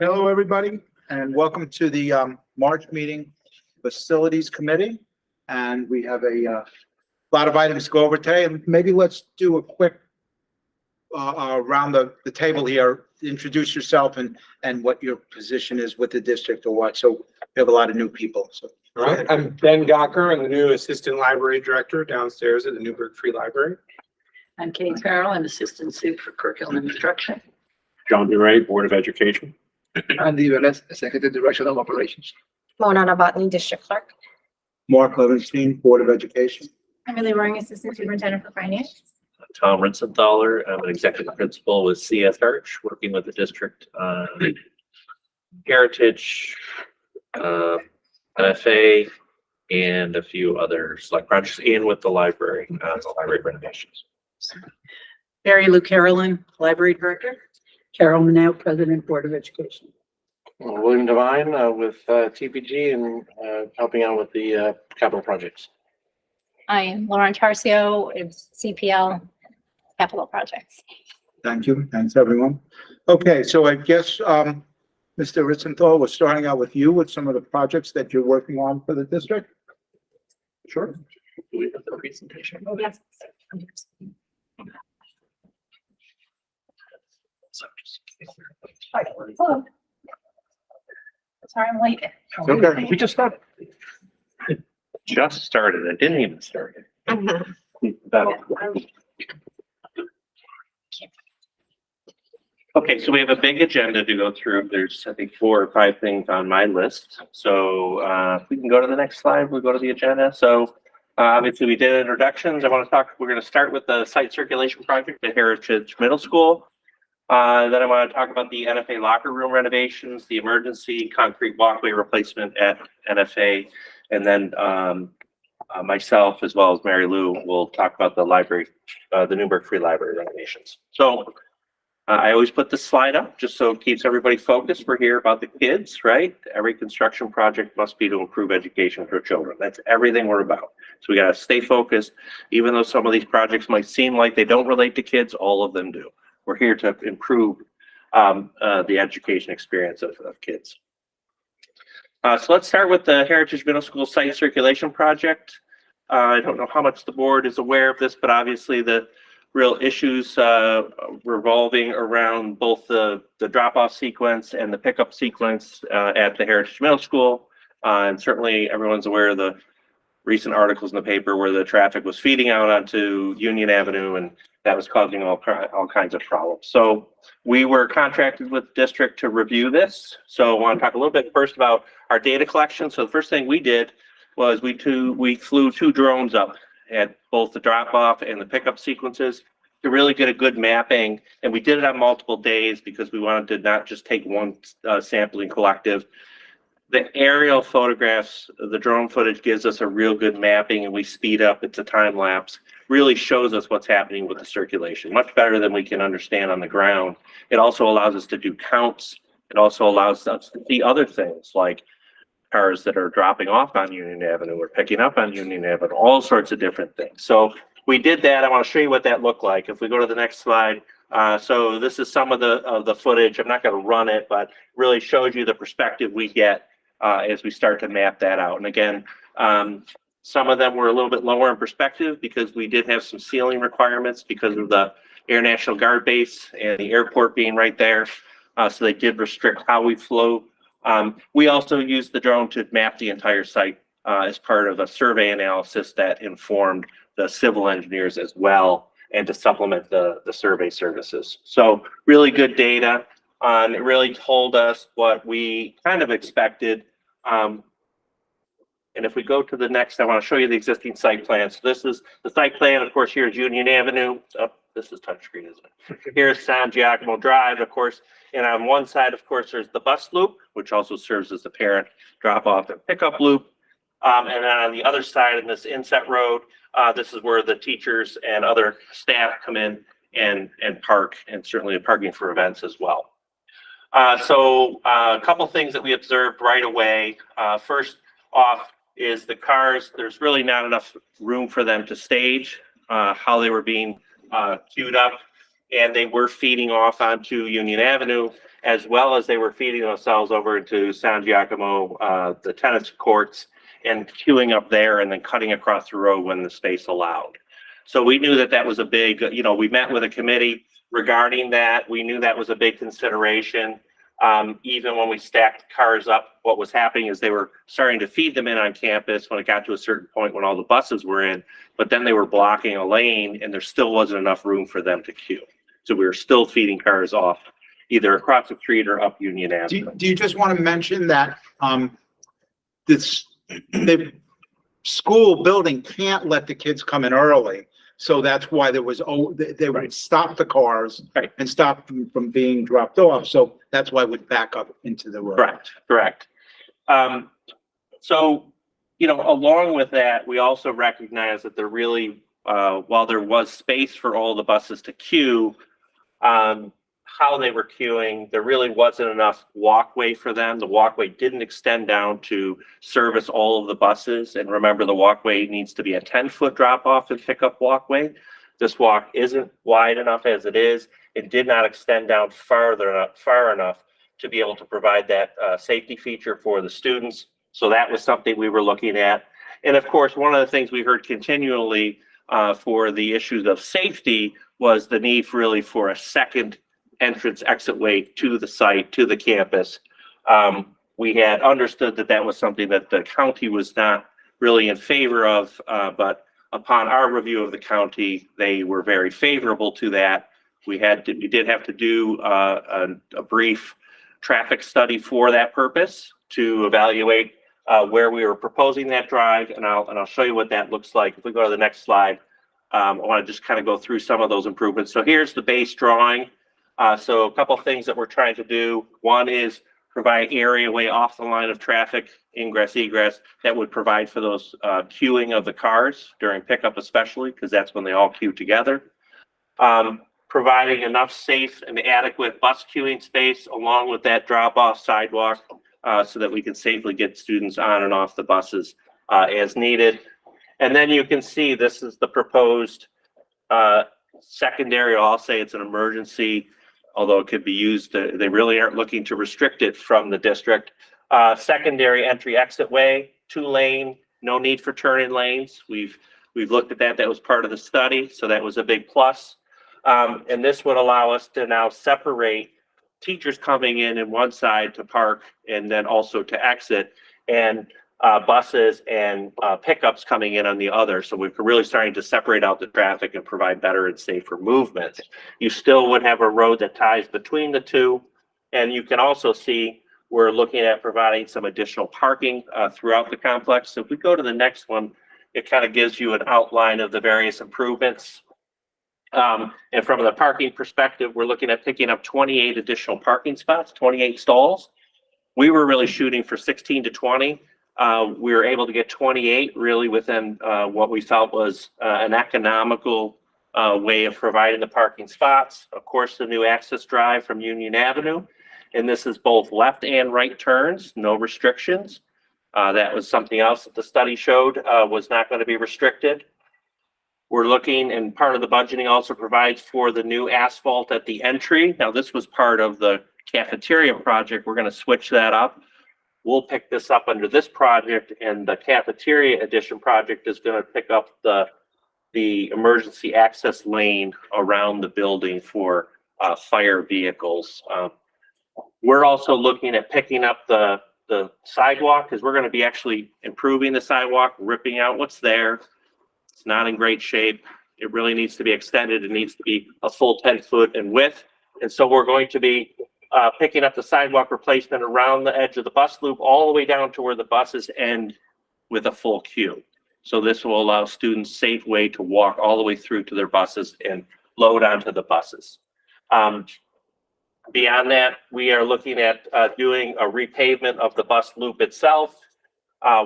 Hello, everybody, and welcome to the March meeting Facilities Committee. And we have a lot of items to go over today, and maybe let's do a quick around the table here. Introduce yourself and what your position is with the district or what. So we have a lot of new people. So, all right, I'm Ben Gawker. I'm the new Assistant Library Director downstairs at the Newburgh Free Library. I'm Kate Farrell. I'm Assistant Soup for Curriculum and Instruction. John DeRay, Board of Education. Andy Velez, Executive Director of Operations. Mona Novotny, District Clerk. Mark Levenstein, Board of Education. Emily Roaring, Assistant Superintendent for Finance. Tom Ritzenthaler. I'm an executive principal with CS Arch, working with the district on heritage, NFA, and a few other select projects, and with the library renovations. Mary Lou Carolyn, Library Director. Carol Manel, President, Board of Education. William Devine with TPG and helping out with the capital projects. I am Lauren Tarcio, it's CPL Capital Projects. Thank you. Thanks, everyone. Okay, so I guess, Mr. Ritzenthal, we're starting out with you with some of the projects that you're working on for the district. Sure. Do we have the presentation? Oh, yes. Hello. Sorry, I'm late. Okay. We just started. It just started. It didn't even start. Okay, so we have a big agenda to go through. There's, I think, 4 or 5 things on my list. So if we can go to the next slide, we'll go to the agenda. So obviously we did introductions. We're going to start with the site circulation project at Heritage Middle School. Then I want to talk about the NFA locker room renovations, the emergency concrete walkway replacement at NFA, and then myself, as well as Mary Lou, will talk about the library, the Newburgh Free Library renovations. So I always put this slide up just so it keeps everybody focused. We're here about the kids, right? Every construction project must be to improve education for children. That's everything we're about. So we got to stay focused. Even though some of these projects might seem like they don't relate to kids, all of them do. We're here to improve the education experience of kids. So let's start with the Heritage Middle School site circulation project. I don't know how much the board is aware of this, but obviously the real issues revolving around both the drop-off sequence and the pickup sequence at the Heritage Middle School. And certainly everyone's aware of the recent articles in the paper where the traffic was feeding out onto Union Avenue, and that was causing all kinds of problems. So we were contracted with the district to review this. So I want to talk a little bit first about our data collection. So the first thing we did was we flew 2 drones up at both the drop-off and the pickup sequences to really get a good mapping. And we did it on multiple days because we wanted to not just take one sampling collective. The aerial photographs, the drone footage gives us a real good mapping, and we speed up. It's a time lapse, really shows us what's happening with the circulation, much better than we can understand on the ground. It also allows us to do counts. It also allows us to see other things like cars that are dropping off on Union Avenue or picking up on Union Avenue, all sorts of different things. So we did that. I want to show you what that looked like. If we go to the next slide. So this is some of the footage. I'm not going to run it, but really shows you the perspective we get as we start to map that out. And again, some of them were a little bit lower in perspective because we did have some ceiling requirements because of the Air National Guard base and the airport being right there. So they did restrict how we flew. We also used the drone to map the entire site as part of a survey analysis that informed the civil engineers as well, and to supplement the survey services. So really good data. It really told us what we kind of expected. And if we go to the next, I want to show you the existing site plan. So this is the site plan. Of course, here's Union Avenue. Oh, this is touchscreen, isn't it? Here's San Giacomo Drive, of course. And on one side, of course, there's the bus loop, which also serves as the parent drop-off and pickup loop. And then on the other side, in this inset road, this is where the teachers and other staff come in and park, and certainly parking for events as well. So a couple things that we observed right away. First off is the cars. There's really not enough room for them to stage how they were being queued up, and they were feeding off onto Union Avenue. as well as they were feeding themselves over into San Giacomo, the tennis courts, and queuing up there and then cutting across the road when the space allowed. So we knew that that was a big, we met with a committee regarding that. We knew that was a big consideration. Even when we stacked cars up, what was happening is they were starting to feed them in on campus when it got to a certain point when all the buses were in, but then they were blocking a lane and there still wasn't enough room for them to queue. So we were still feeding cars off either across the street or up Union Avenue. Do you just want to mention that, the school building can't let the kids come in early? So that's why they would stop the cars Right. and stop them from being dropped off. So that's why we'd back up into the road. Correct. So, along with that, we also recognize that there really, while there was space for all the buses to queue, how they were queuing, there really wasn't enough walkway for them. The walkway didn't extend down to service all of the buses. And remember, the walkway needs to be a 10-foot drop off and pickup walkway. This walk isn't wide enough as it is. It did not extend down far enough to be able to provide that safety feature for the students. So that was something we were looking at. And of course, one of the things we heard continually for the issues of safety was the need really for a second entrance exit way to the site, to the campus. We had understood that that was something that the county was not really in favor of, but upon our review of the county, they were very favorable to that. We did have to do a brief traffic study for that purpose to evaluate where we were proposing that drive, and I'll show you what that looks like. If we go to the next slide, I want to just kind of go through some of those improvements. So here's the base drawing. So a couple of things that we're trying to do. One is provide areaway off the line of traffic, ingress, egress, that would provide for those queuing of the cars during pickup especially, because that's when they all queue together. Providing enough safe and adequate bus queuing space along with that drop-off sidewalk so that we can safely get students on and off the buses as needed. And then you can see this is the proposed secondary, I'll say it's an emergency, although it could be used, they really aren't looking to restrict it from the district. Secondary entry exit way, 2-lane, no need for turning lanes. We've looked at that. That was part of the study, so that was a big plus. And this would allow us to now separate teachers coming in one side to park and then also to exit, and buses and pickups coming in on the other. So we're really starting to separate out the traffic and provide better and safer movement. You still would have a road that ties between the two. And you can also see we're looking at providing some additional parking throughout the complex. So if we go to the next one, it kind of gives you an outline of the various improvements. And from the parking perspective, we're looking at picking up 28 additional parking spots, 28 stalls. We were really shooting for 16 to 20. We were able to get 28 really within what we felt was an economical way of providing the parking spots. Of course, the new access drive from Union Avenue, and this is both left and right turns, no restrictions. That was something else that the study showed was not going to be restricted. We're looking, and part of the budgeting also provides for the new asphalt at the entry. Now, this was part of the cafeteria project. We're going to switch that up. We'll pick this up under this project, and the cafeteria addition project is going to pick up the emergency access lane around the building for fire vehicles. We're also looking at picking up the sidewalk, because we're going to be actually improving the sidewalk, ripping out what's there. It's not in great shape. It really needs to be extended. It needs to be a full 10-foot in width. And so we're going to be picking up the sidewalk replacement around the edge of the bus loop all the way down to where the buses end with a full queue. So this will allow students a safe way to walk all the way through to their buses and load onto the buses. Beyond that, we are looking at doing a repavement of the bus loop itself.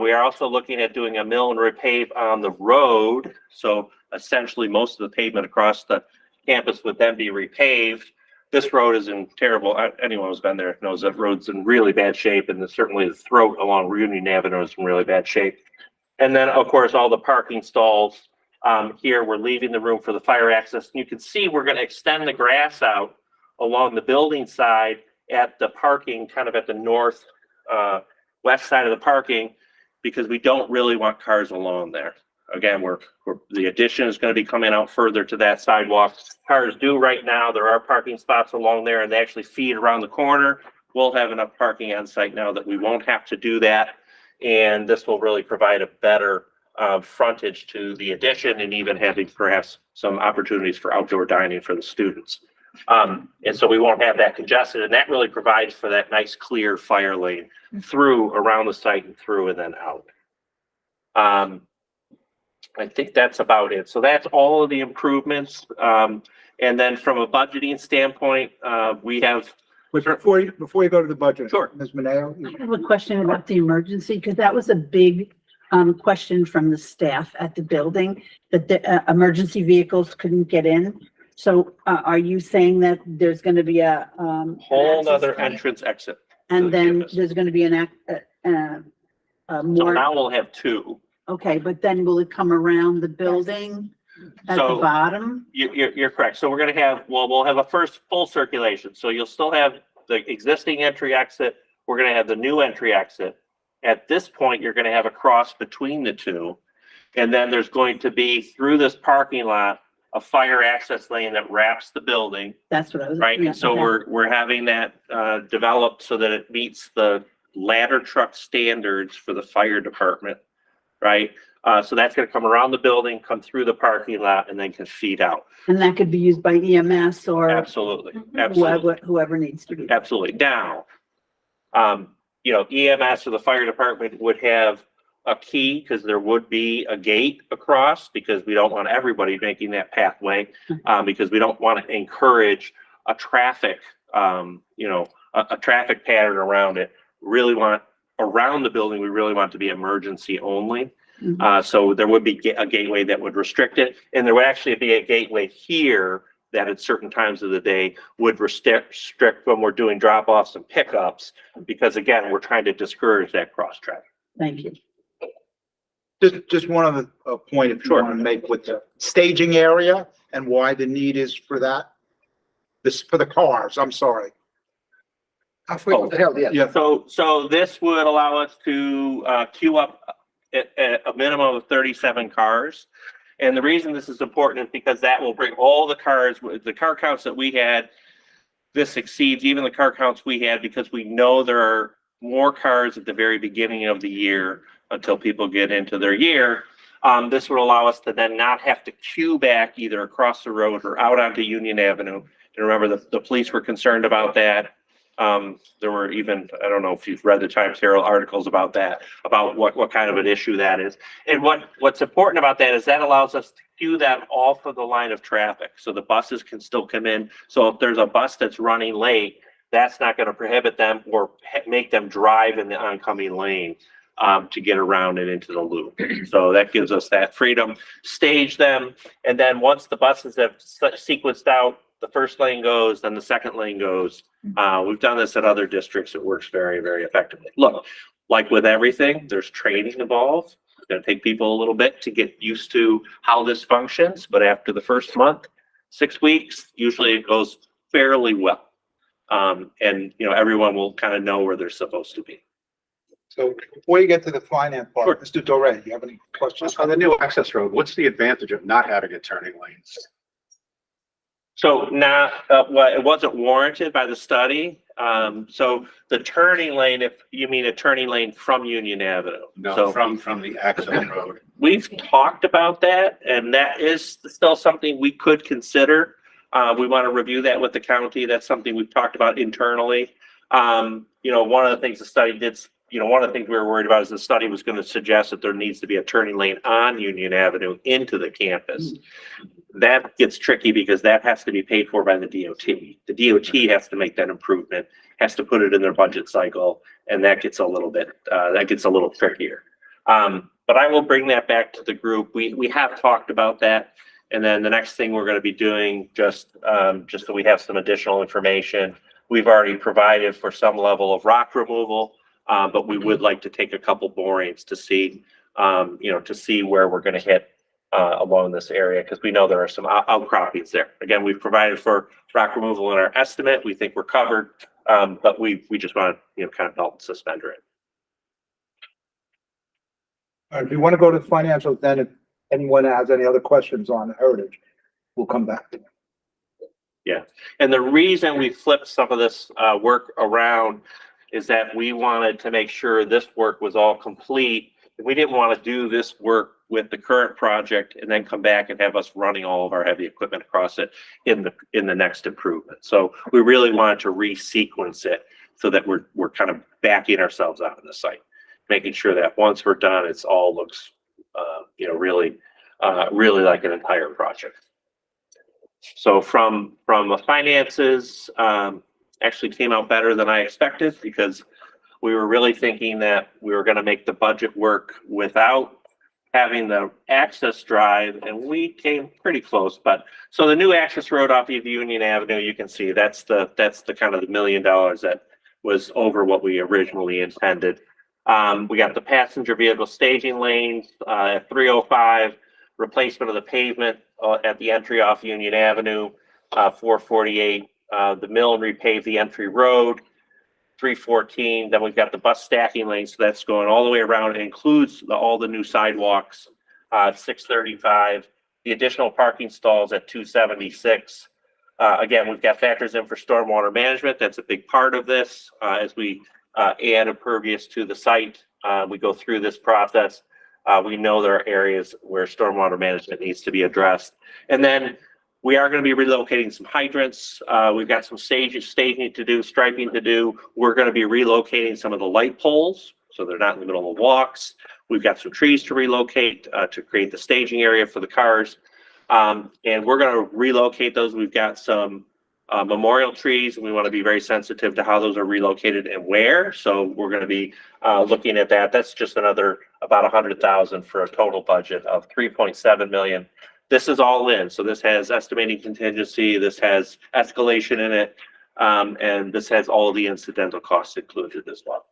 We are also looking at doing a mill and repave on the road. So essentially most of the pavement across the campus would then be repaved. This road is in terrible, anyone who's been there knows that road's in really bad shape, and certainly the throat along Union Avenue is in really bad shape. And then of course, all the parking stalls here, we're leaving the room for the fire access. And you can see we're going to extend the grass out along the building side at the parking, kind of at the north, west side of the parking, because we don't really want cars along there. Again, the addition is going to be coming out further to that sidewalk. Cars do right now. There are parking spots along there, and they actually feed around the corner. We'll have enough parking on site now that we won't have to do that. And this will really provide a better frontage to the addition, and even having perhaps some opportunities for outdoor dining for the students. And so we won't have that congested, and that really provides for that nice clear fire lane through around the site and through and then out. I think that's about it. So that's all of the improvements. And then from a budgeting standpoint, we have. But before you go to the budget. Sure. Ms. Mineo? I have a question about the emergency, because that was a big question from the staff at the building, that the emergency vehicles couldn't get in. So are you saying that there's going to be a Whole access other point? entrance exit. And then campus. there's going to be an So more, now we'll have two. okay, but then will it come around the building at the So bottom? you're correct. So we're going to have, well, we'll have a first full circulation. So you'll still have the existing entry exit. We're going to have the new entry exit. At this point, you're going to have a cross between the two. And then there's going to be through this parking lot, a fire access lane that wraps the building, That's what I was. right? yeah, And so okay. we're having that developed so that it meets the ladder truck standards for the fire department, right? So that's going to come around the building, come through the parking lot, and then can feed out. And that could be used by EMS or Absolutely, absolutely, whoever needs to be. absolutely. Now, you know, EMS or the fire department would have a key, because there would be a gate across, because we don't want everybody making that pathway, because we don't want to encourage a traffic, you know, a traffic pattern around it. Really want around the building, we really want it to be emergency only. So there would be a gateway that would restrict it, and there would actually be a gateway here that at certain times of the day would restrict when we're doing drop-offs and pickups, because again, we're trying to discourage that cross traffic. Thank you. Just one other point, if you Sure. want to make, with the staging area and why the need is for that. This, for the cars, I'm sorry. How frequent the hell, yeah. Yeah. So this would allow us to queue up at a minimum of 37 cars. And the reason this is important is because that will bring all the cars, the car counts that we had. This exceeds even the car counts we had, because we know there are more cars at the very beginning of the year until people get into their year. This would allow us to then not have to queue back either across the road or out onto Union Avenue. And remember, the police were concerned about that. There were even, I don't know if you've read the Times Herald articles about that, about what kind of an issue that is. And what's important about that is that allows us to queue that off of the line of traffic, so the buses can still come in. So if there's a bus that's running late, that's not going to prohibit them or make them drive in the oncoming lane to get around and into the loop. So that gives us that freedom, stage them. And then once the buses have sequenced out, the first lane goes, then the second lane goes. We've done this at other districts. It works very, very effectively. Look, like with everything, there's training involved. It's going to take people a little bit to get used to how this functions, but after the first month, 6 weeks, usually it goes fairly well. And you know, everyone will kind of know where they're supposed to be. So before you get to the finance part, Sure. Mr. Doré, you have any questions? On the new access road, what's the advantage of not having a turning lanes? So now, well, it wasn't warranted by the study. So the turning lane, if you mean a turning lane from Union Avenue. No, So from the access road. we've talked about that, and that is still something we could consider. We want to review that with the county. That's something we've talked about internally. You know, one of the things the study did, you know, one of the things we were worried about is the study was going to suggest that there needs to be a turning lane on Union Avenue into the campus. That gets tricky because that has to be paid for by the DOT. The DOT has to make that improvement, has to put it in their budget cycle, and that gets a little bit, trickier. But I will bring that back to the group. We have talked about that. And then the next thing we're going to be doing, just so we have some additional information, we've already provided for some level of rock removal, but we would like to take a couple borings to see, you know, to see where we're going to hit along this area, because we know there are some outcroppings there. Again, we've provided for rock removal in our estimate. We think we're covered. But we just want to, you know, kind of belt and suspender it. All right, if you want to go to the financials, then if anyone has any other questions on Heritage, we'll come back to them. Yeah, and the reason we flipped some of this work around is that we wanted to make sure this work was all complete. We didn't want to do this work with the current project and then come back and have us running all of our heavy equipment across it in the next improvement. So we really wanted to resequence it so that we're kind of backing ourselves out of the site, making sure that once we're done, it's all looks you know, really like an entire project. So from the finances, actually came out better than I expected, because we were really thinking that we were going to make the budget work without having the access drive, and we came pretty close. But so the new access road off of Union Avenue, you can see that's the kind of the $1 million that was over what we originally intended. We got the passenger vehicle staging lanes at 305, replacement of the pavement at the entry off Union Avenue, 448, the mill and repave the entry road, 314. Then we've got the bus stacking lanes, so that's going all the way around. It includes all the new sidewalks, 635, the additional parking stalls at 276. Again, we've got factors in for stormwater management. That's a big part of this. As we add impervious to the site, we go through this process. We know there are areas where stormwater management needs to be addressed. And then we are going to be relocating some hydrants. We've got some staging to do, striping to do. We're going to be relocating some of the light poles, so they're not in the middle of the walks. We've got some trees to relocate to create the staging area for the cars. And we're going to relocate those. We've got some memorial trees, and we want to be very sensitive to how those are relocated and where. So we're going to be looking at that. That's just another about 100,000 for a total budget of 3.7 million. This is all in. So this has estimating contingency, this has escalation in it, and this has all the incidental costs included as well.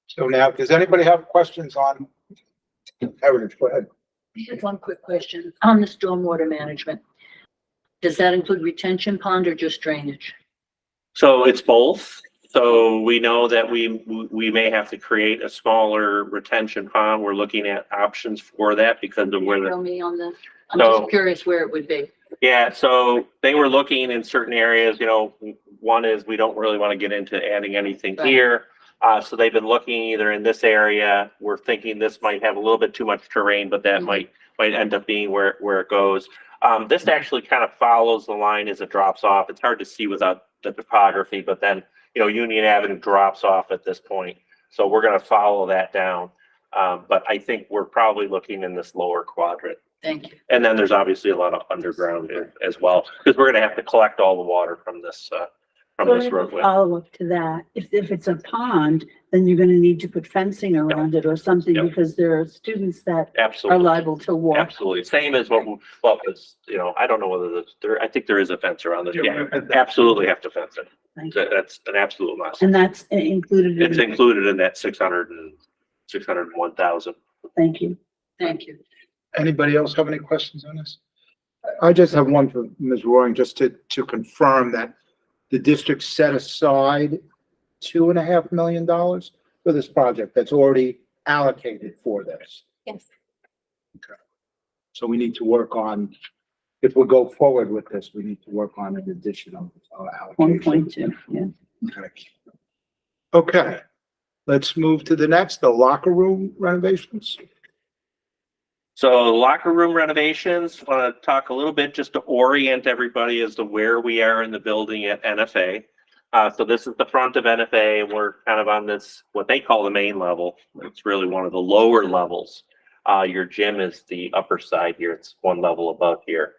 So now, does anybody have questions on Heritage? Go ahead. I have one quick question on the stormwater management. Does that include retention pond or just drainage? So it's both. So we know that we may have to create a smaller retention pond. We're looking at options for that because of where Tell me on the, I'm So- just curious where it would be. Yeah, so they were looking in certain areas, you know, one is we don't really want to get into adding anything Right. here. So they've been looking either in this area. We're thinking this might have a little bit too much terrain, but that might end up being where it goes. This actually kind of follows the line as it drops off. It's hard to see without the topography, but then, you know, Union Avenue drops off at this point. So we're going to follow that down. But I think we're probably looking in this lower quadrant. Thank you. And then there's obviously a lot of underground as well, because we're going to have to collect all the water from this roadway. Follow up to that. If it's a pond, then you're gonna need to put fencing around it or something, Yep. because there are students that are Absolutely. liable to walk. Absolutely. Same as what, well, it's, you know, I don't know whether I think there is a fence around it. Yeah, absolutely have to fence it. Thank you. That's an absolute must. And that's included It's in, included in that 601,000. thank you. Thank you. Anybody else have any questions on this? I just have one for Ms. Roaring, just to confirm that the district set aside $2.5 million for this project that's already allocated for this. Yes. So we need to work on, if we go forward with this, we need to work on an additional allocation. 1.2, yeah. Okay, let's move to the next, the locker room renovations. So locker room renovations, want to talk a little bit just to orient everybody as to where we are in the building at NFA. So this is the front of NFA, and we're kind of on this, what they call the main level. It's really one of the lower levels. Your gym is the upper side here. It's one level above here.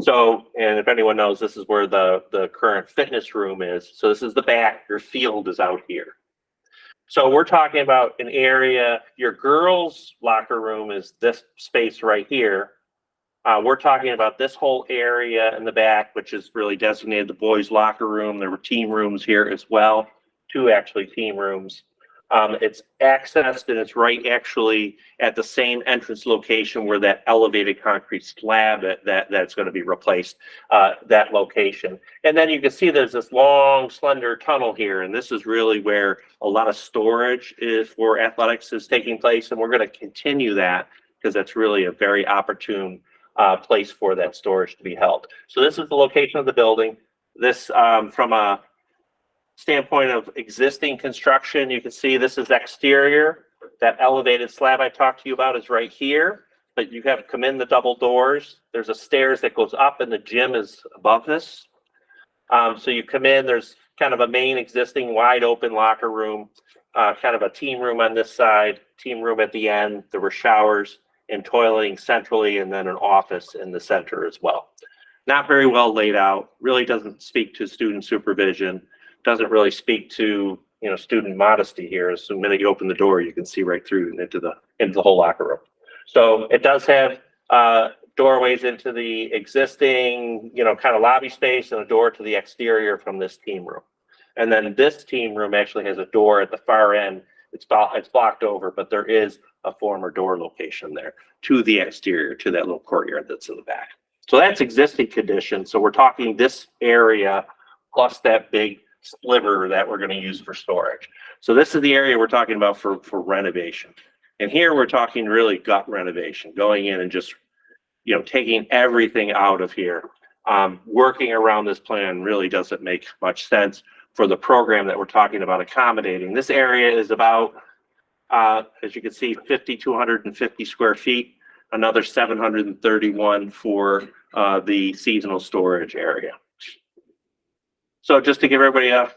So, and if anyone knows, this is where the current fitness room is. So this is the back, your field is out here. So we're talking about an area, your girls' locker room is this space right here. We're talking about this whole area in the back, which is really designated the boys' locker room. There were team rooms here as well, 2 actually team rooms. It's accessed and it's right actually at the same entrance location where that elevated concrete slab that's going to be replaced, that location. And then you can see there's this long, slender tunnel here, and this is really where a lot of storage is for athletics is taking place, and we're going to continue that because that's really a very opportune place for that storage to be held. So this is the location of the building. This, from a standpoint of existing construction, you can see this is exterior. That elevated slab I talked to you about is right here, but you have to come in the double doors. There's a stairs that goes up and the gym is above this. So you come in, there's kind of a main existing wide open locker room, kind of a team room on this side, team room at the end. There were showers and toileting centrally, and then an office in the center as well. Not very well laid out, really doesn't speak to student supervision, doesn't really speak to, you know, student modesty here. So the minute you open the door, you can see right through into the whole locker room. So it does have doorways into the existing, you know, kind of lobby space and a door to the exterior from this team room. And then this team room actually has a door at the far end. It's blocked over, but there is a former door location there to the exterior, to that little courtyard that's in the back. So that's existing condition. So we're talking this area plus that big sliver that we're going to use for storage. So this is the area we're talking about for renovation. And here we're talking really gut renovation, going in and just, you know, taking everything out of here. Working around this plan really doesn't make much sense for the program that we're talking about accommodating. This area is about, as you can see, 5,250 square feet, another 731 for the seasonal storage area. So just to give everybody an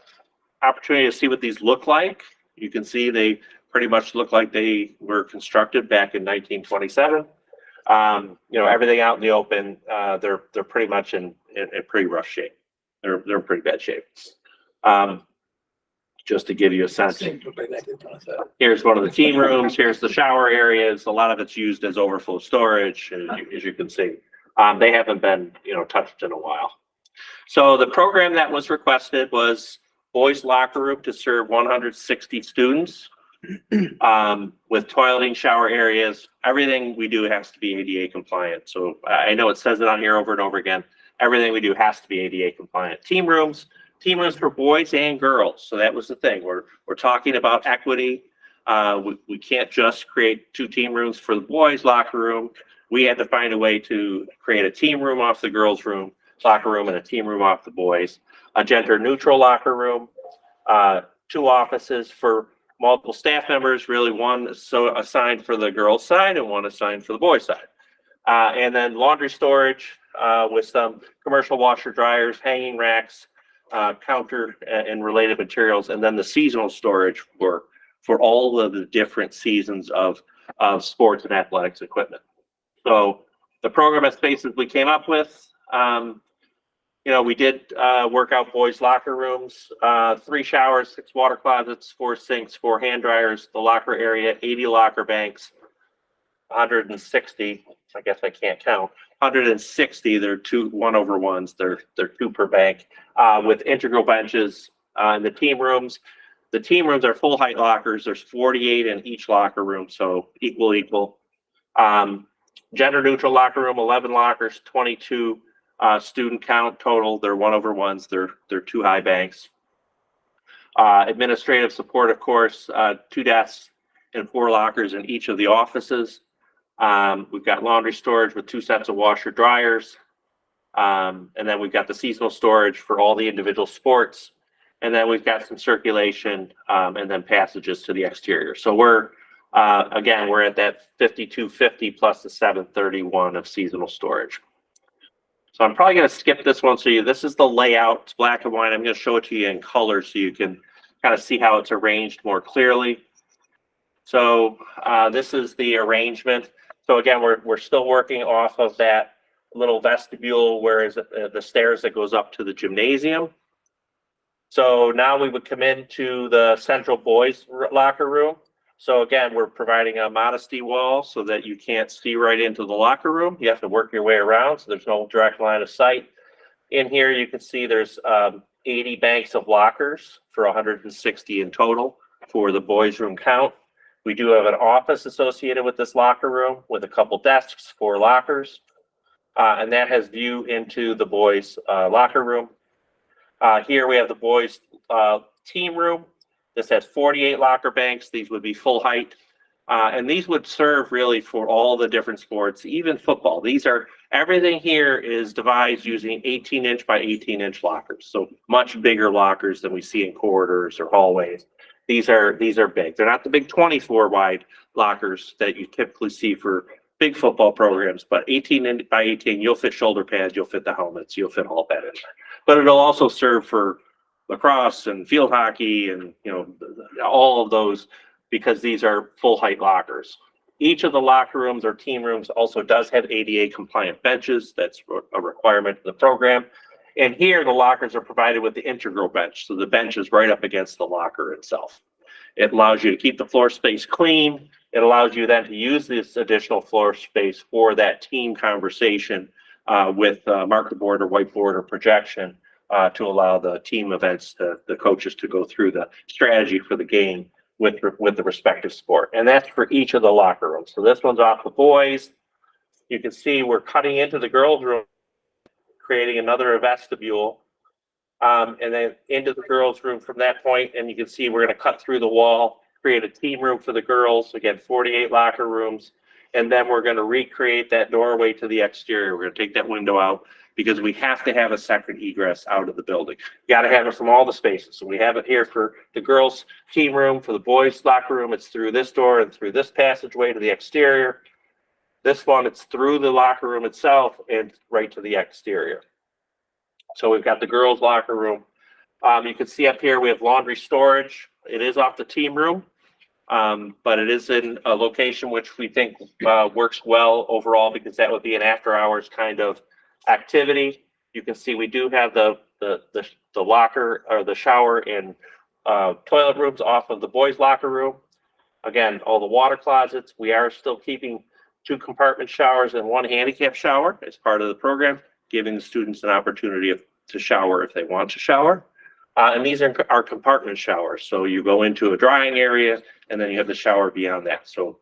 opportunity to see what these look like, you can see they pretty much look like they were constructed back in 1927. You know, everything out in the open, they're pretty much in pretty rough shape. They're in pretty bad shape. Just to give you a sense. Here's one of the team rooms. Here's the shower areas. A lot of it's used as overflow storage, as you can see. They haven't been, you know, touched in a while. So the program that was requested was boys locker room to serve 160 students with toileting, shower areas. Everything we do has to be ADA compliant. So I know it says it on here over and over again. Everything we do has to be ADA compliant. Team rooms for boys and girls. So that was the thing. We're talking about equity. We can't just create 2 team rooms for the boys locker room. We had to find a way to create a team room off the girls' room, locker room, and a team room off the boys. A gender neutral locker room, 2 offices for multiple staff members, really one assigned for the girls' side and one assigned for the boys' side. And then laundry storage with some commercial washer dryers, hanging racks, counter and related materials, and then the seasonal storage for all of the different seasons of sports and athletics equipment. So the program of spaces we came up with, you know, we did work out boys' locker rooms, 3 showers, 6 water closets, 4 sinks, 4 hand dryers, the locker area, 80 locker banks, 160. I guess I can't count. 160. They're 2 1-over-1s. They're 2 per bank, with integral benches in the team rooms. The team rooms are full height lockers. There's 48 in each locker room, so equal. Gender neutral locker room, 11 lockers, 22 student count total. They're 1-over-1s. They're 2 high banks. Administrative support, of course, 2 desks and 4 lockers in each of the offices. We've got laundry storage with 2 sets of washer dryers. And then we've got the seasonal storage for all the individual sports. And then we've got some circulation and then passages to the exterior. So we're at that 5,250 plus the 731 of seasonal storage. So I'm probably going to skip this one. So this is the layout. It's black and white. I'm going to show it to you in color so you can kind of see how it's arranged more clearly. So this is the arrangement. So again, we're still working off of that little vestibule where is the stairs that goes up to the gymnasium. So now we would come into the central boys locker room. So again, we're providing a modesty wall so that you can't see right into the locker room. You have to work your way around, so there's no direct line of sight. In here, you can see there's 80 banks of lockers for 160 in total. for the boys' room count. We do have an office associated with this locker room with a couple desks, 4 lockers. And that has view into the boys' locker room. Here we have the boys' team room. This has 48 locker banks. These would be full height. And these would serve really for all the different sports, even football. Everything here is devised using 18-inch by 18-inch lockers. So much bigger lockers than we see in corridors or hallways. These are big. They're not the big 24 wide lockers that you typically see for big football programs, but 18 by 18, you'll fit shoulder pads, you'll fit the helmets, you'll fit all that in there. But it'll also serve for lacrosse and field hockey and, you know, all of those, because these are full height lockers. Each of the locker rooms or team rooms also does have ADA compliant benches. That's a requirement of the program. And here the lockers are provided with the integral bench. So the bench is right up against the locker itself. It allows you to keep the floor space clean. It allows you then to use this additional floor space for that team conversation with marker board or whiteboard or projection to allow the team events, the coaches to go through the strategy for the game with the respective sport. And that's for each of the locker rooms. So this one's off the boys. You can see we're cutting into the girls' room, creating another vestibule, and then into the girls' room from that point. And you can see we're going to cut through the wall, create a team room for the girls. Again, 48 locker rooms. And then we're going to recreate that doorway to the exterior. We're going to take that window out because we have to have a second egress out of the building. You got to have it from all the spaces. So we have it here for the girls' team room. For the boys' locker room, it's through this door and through this passageway to the exterior. This one, it's through the locker room itself and right to the exterior. So we've got the girls' locker room. You can see up here we have laundry storage. It is off the team room, but it is in a location which we think works well overall, because that would be an after-hours kind of activity. You can see we do have the locker or the shower and toilet rooms off of the boys' locker room. Again, all the water closets. We are still keeping 2 compartment showers and 1 handicap shower as part of the program, giving the students an opportunity to shower if they want to shower. And these are our compartment showers. So you go into a drying area and then you have the shower beyond that. So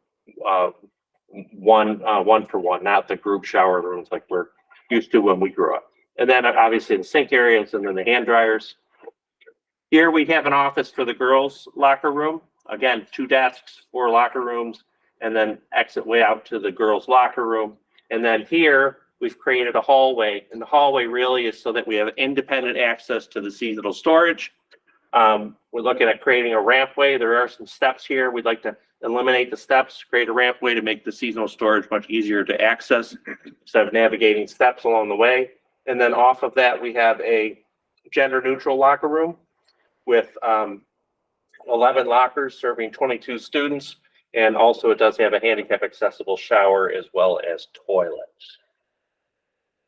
one for one, not the group shower rooms like we're used to when we grew up. And then obviously the sink areas and then the hand dryers. Here we have an office for the girls' locker room. Again, 2 desks, 4 locker rooms, and then exit way out to the girls' locker room. And then here we've created a hallway, and the hallway really is so that we have independent access to the seasonal storage. We're looking at creating a rampway. There are some steps here. We'd like to eliminate the steps, create a rampway to make the seasonal storage much easier to access instead of navigating steps along the way. And then off of that, we have a gender neutral locker room with 11 lockers serving 22 students. And also it does have a handicap accessible shower as well as toilets.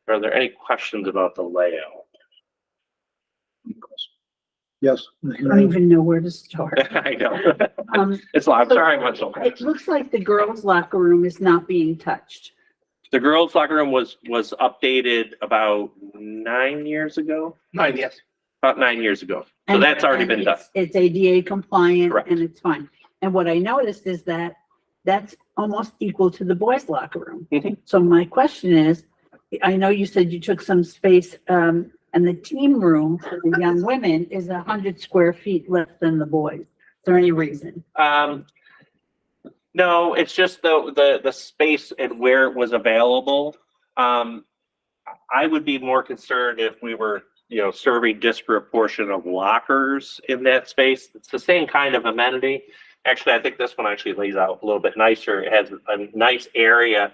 Are there any questions about the layout? Yes. I don't even know where to start. I know. It's I'm sorry, I'm so. It looks like the girls' locker room is not being touched. The girls' locker room was updated about 9 years ago. 9, yes. About 9 years ago. So And- that's already and been done. It's ADA compliant Correct. and it's fine. And what I noticed is that that's almost equal to the boys' locker room. Mhm. So my question is, I know you said you took some space, and the team room for the young women is 100 square feet less than the boys. Is there any reason? No, it's just the space and where it was available. I would be more concerned if we were, serving disparate portion of lockers in that space. It's the same kind of amenity. Actually, I think this one actually lays out a little bit nicer. It has a nice area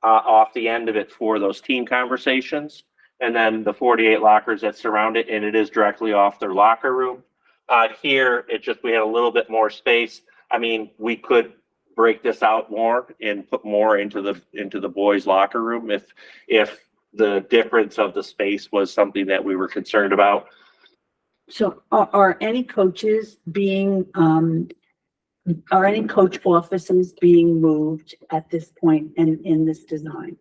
off the end of it for those team conversations. And then the 48 lockers that surround it, and it is directly off their locker room. Here, we had a little bit more space. I mean, we could break this out more and put more into the boys' locker room if the difference of the space was something that we were concerned about. So are any coaches being, are any coach offices being moved at this point in this design?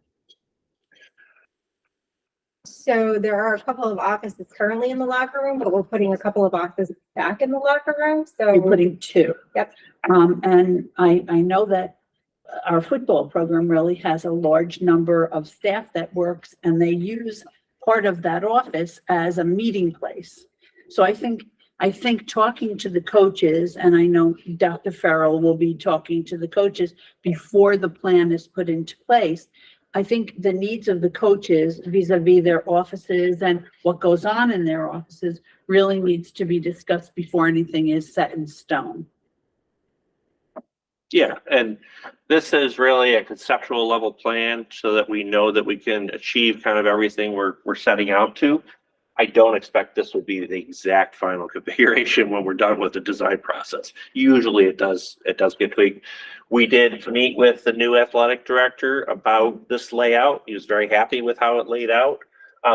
So there are a couple of offices currently in the locker room, but we're putting a couple of offices back in the locker room, You're so. putting two. Yep. And I know that our football program really has a large number of staff that works, and they use part of that office as a meeting place. So I think talking to the coaches, and I know Dr. Farrell will be talking to the coaches before the plan is put into place. I think the needs of the coaches vis-a-vis their offices and what goes on in their offices really needs to be discussed before anything is set in stone. Yeah, and this is really a conceptual level plan so that we know that we can achieve kind of everything we're setting out to. I don't expect this will be the exact final configuration when we're done with the design process. Usually it does get tweaked. We did meet with the new athletic director about this layout. He was very happy with how it laid out.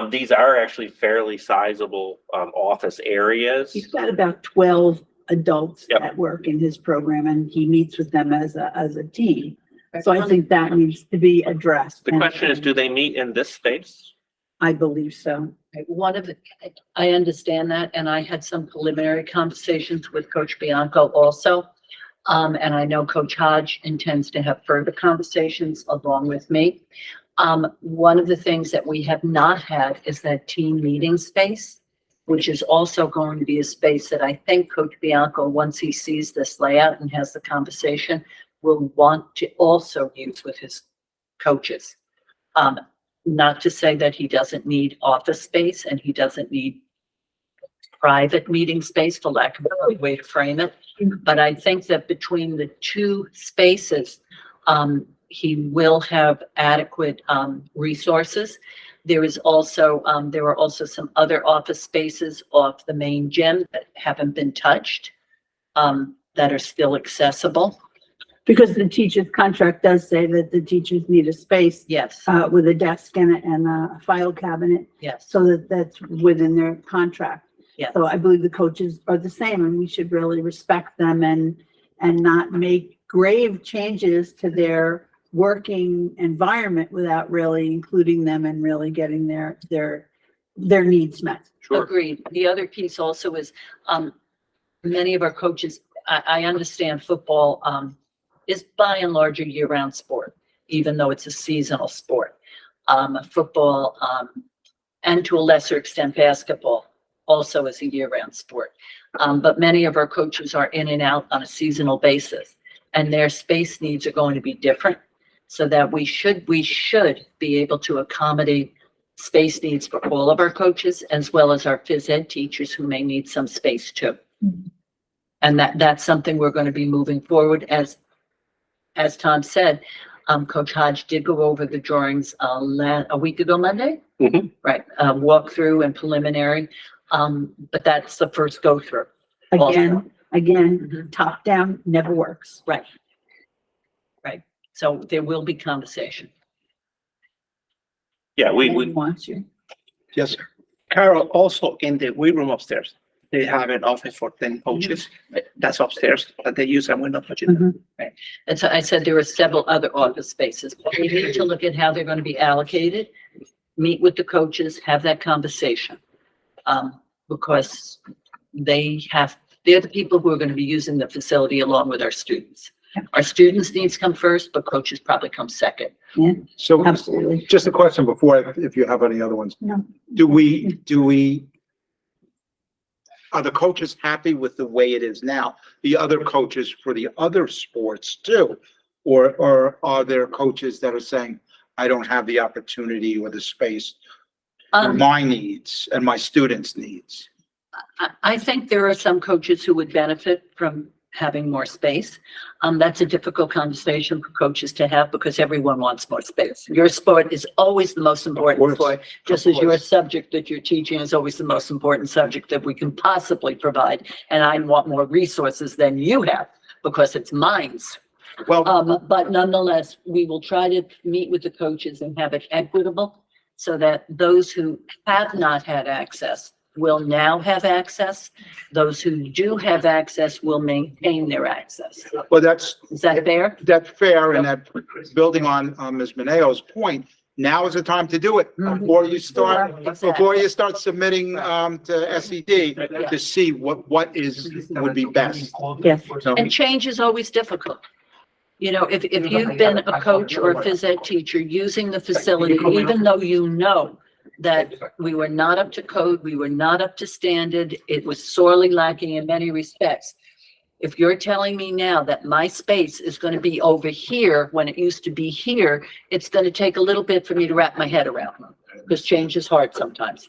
These are actually fairly sizable office areas. He's got about 12 adults Yep. that work in his program, and he meets with them as a team. So I think that needs to be addressed. The question is, do they meet in this space? I believe so. One of the, I understand that, and I had some preliminary conversations with Coach Bianco also. And I know Coach Hodge intends to have further conversations along with me. One of the things that we have not had is that team meeting space, which is also going to be a space that I think Coach Bianco, once he sees this layout and has the conversation, will want to also use with his coaches. Not to say that he doesn't need office space and he doesn't need private meeting space, for lack of a way to frame it. But I think that between the two spaces, he will have adequate resources. There are also some other office spaces off the main gym that haven't been touched, that are still accessible. Because the teacher's contract does say that the teachers need a space Yes, with a desk and a file cabinet, yes, so that's within their contract. yes. So I believe the coaches are the same, and we should really respect them and not make grave changes to their working environment without really including them and really getting their needs met. Agreed. The other piece also is, many of our coaches, I understand football, is by and large a year-round sport, even though it's a seasonal sport. Football, and to a lesser extent basketball, also is a year-round sport. But many of our coaches are in and out on a seasonal basis, and their space needs are going to be different, so that we should be able to accommodate space needs for all of our coaches, as well as our phys ed teachers who may need some space too. And that's something we're going to be moving forward. As Tom said, Coach Hodge did go over the drawings a week ago Monday. Mhm. Right, walkthrough and preliminary, but that's the first go through. Again, top down never works. Right. Right, so there will be conversation. Yeah, we Want you. Yes, sir. Carol, also in the weight room upstairs, they have an office for 10 coaches. That's upstairs that they use, and we're not touching it. And so I said there are several other office spaces. We need to look at how they're going to be allocated, meet with the coaches, have that conversation. Because they're the people who are going to be using the facility along with our students. Our students' needs come first, but coaches probably come second. So Absolutely. just a question before, if you have any other ones. No. Are the coaches happy with the way it is now? The other coaches for the other sports too? Or are there coaches that are saying, I don't have the opportunity or the space for my needs and my students' needs? I think there are some coaches who would benefit from having more space. That's a difficult conversation for coaches to have because everyone wants more space. Your sport is always the most important sport, just as your subject that you're teaching is always the most important subject that we can possibly provide. And I want more resources than you have because it's mine. Well, But nonetheless, we will try to meet with the coaches and have it equitable so that those who have not had access will now have access. Those who do have access will maintain their access. well, that's Is that fair? fair, and that building on Ms. Mineo's point, now is the time to do it Mhm. before you start, Exactly. before you start submitting, to SED to see what would be best. Yes. So, And change is always difficult. You know, if you've been a coach or a phys ed teacher using the facility, even though you know that we were not up to code, we were not up to standard, it was sorely lacking in many respects. If you're telling me now that my space is going to be over here when it used to be here, it's going to take a little bit for me to wrap my head around, because change is hard sometimes.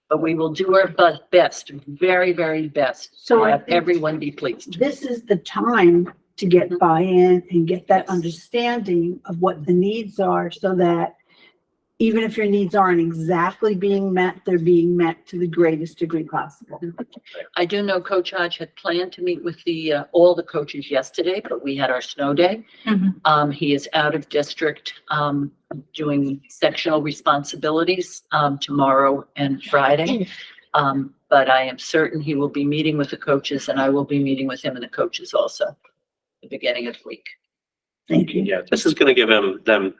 But we will do our best, very, very best, So to I have think everyone be pleased. this is the time to get buy-in and get that understanding of what the needs are, so that even if your needs aren't exactly being met, they're being met to the greatest degree possible. I do know Coach Hodge had planned to meet with all the coaches yesterday, but we had our snow day. Mhm. He is out of district, doing sectional responsibilities, tomorrow and Friday. But I am certain he will be meeting with the coaches, and I will be meeting with him and the coaches also at the beginning of the week. Thank you. Yeah, this is gonna give them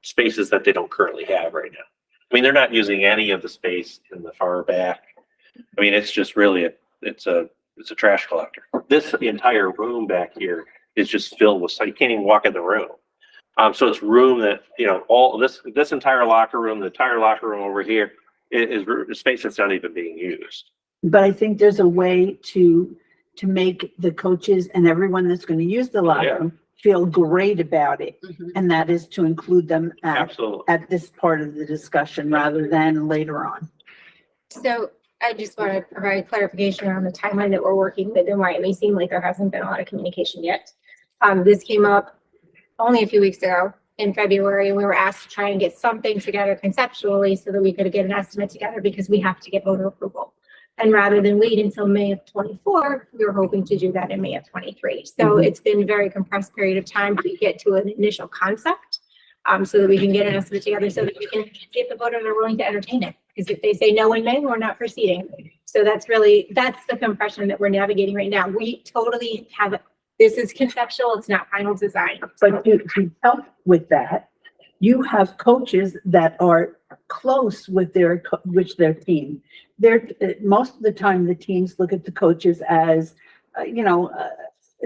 spaces that they don't currently have right now. I mean, they're not using any of the space in the far back. I mean, it's just really it's a trash collector. This entire room back here is just filled with, so you can't even walk in the room. So it's room that, you know, all this entire locker room, the entire locker room over here is space that's not even being used. But I think there's a way to make the coaches and everyone that's going to use the locker room feel great about it. And that is to include them Absolutely. at this part of the discussion rather than later on. So I just want to provide clarification around the timeline that we're working with and why it may seem like there hasn't been a lot of communication yet. This came up only a few weeks ago in February, and we were asked to try and get something together conceptually so that we could get an estimate together, because we have to get voter approval. And rather than wait until May of 24, we were hoping to do that in May of 23. So it's been a very compressed period of time to get to an initial concept, so that we can get an estimate together, so that we can see if the voters are willing to entertain it. Because if they say no in May, we're not proceeding. So that's the compression that we're navigating right now. We totally have, this is conceptual, it's not final design. But to help with that, you have coaches that are close with their team. Most of the time, the teams look at the coaches as,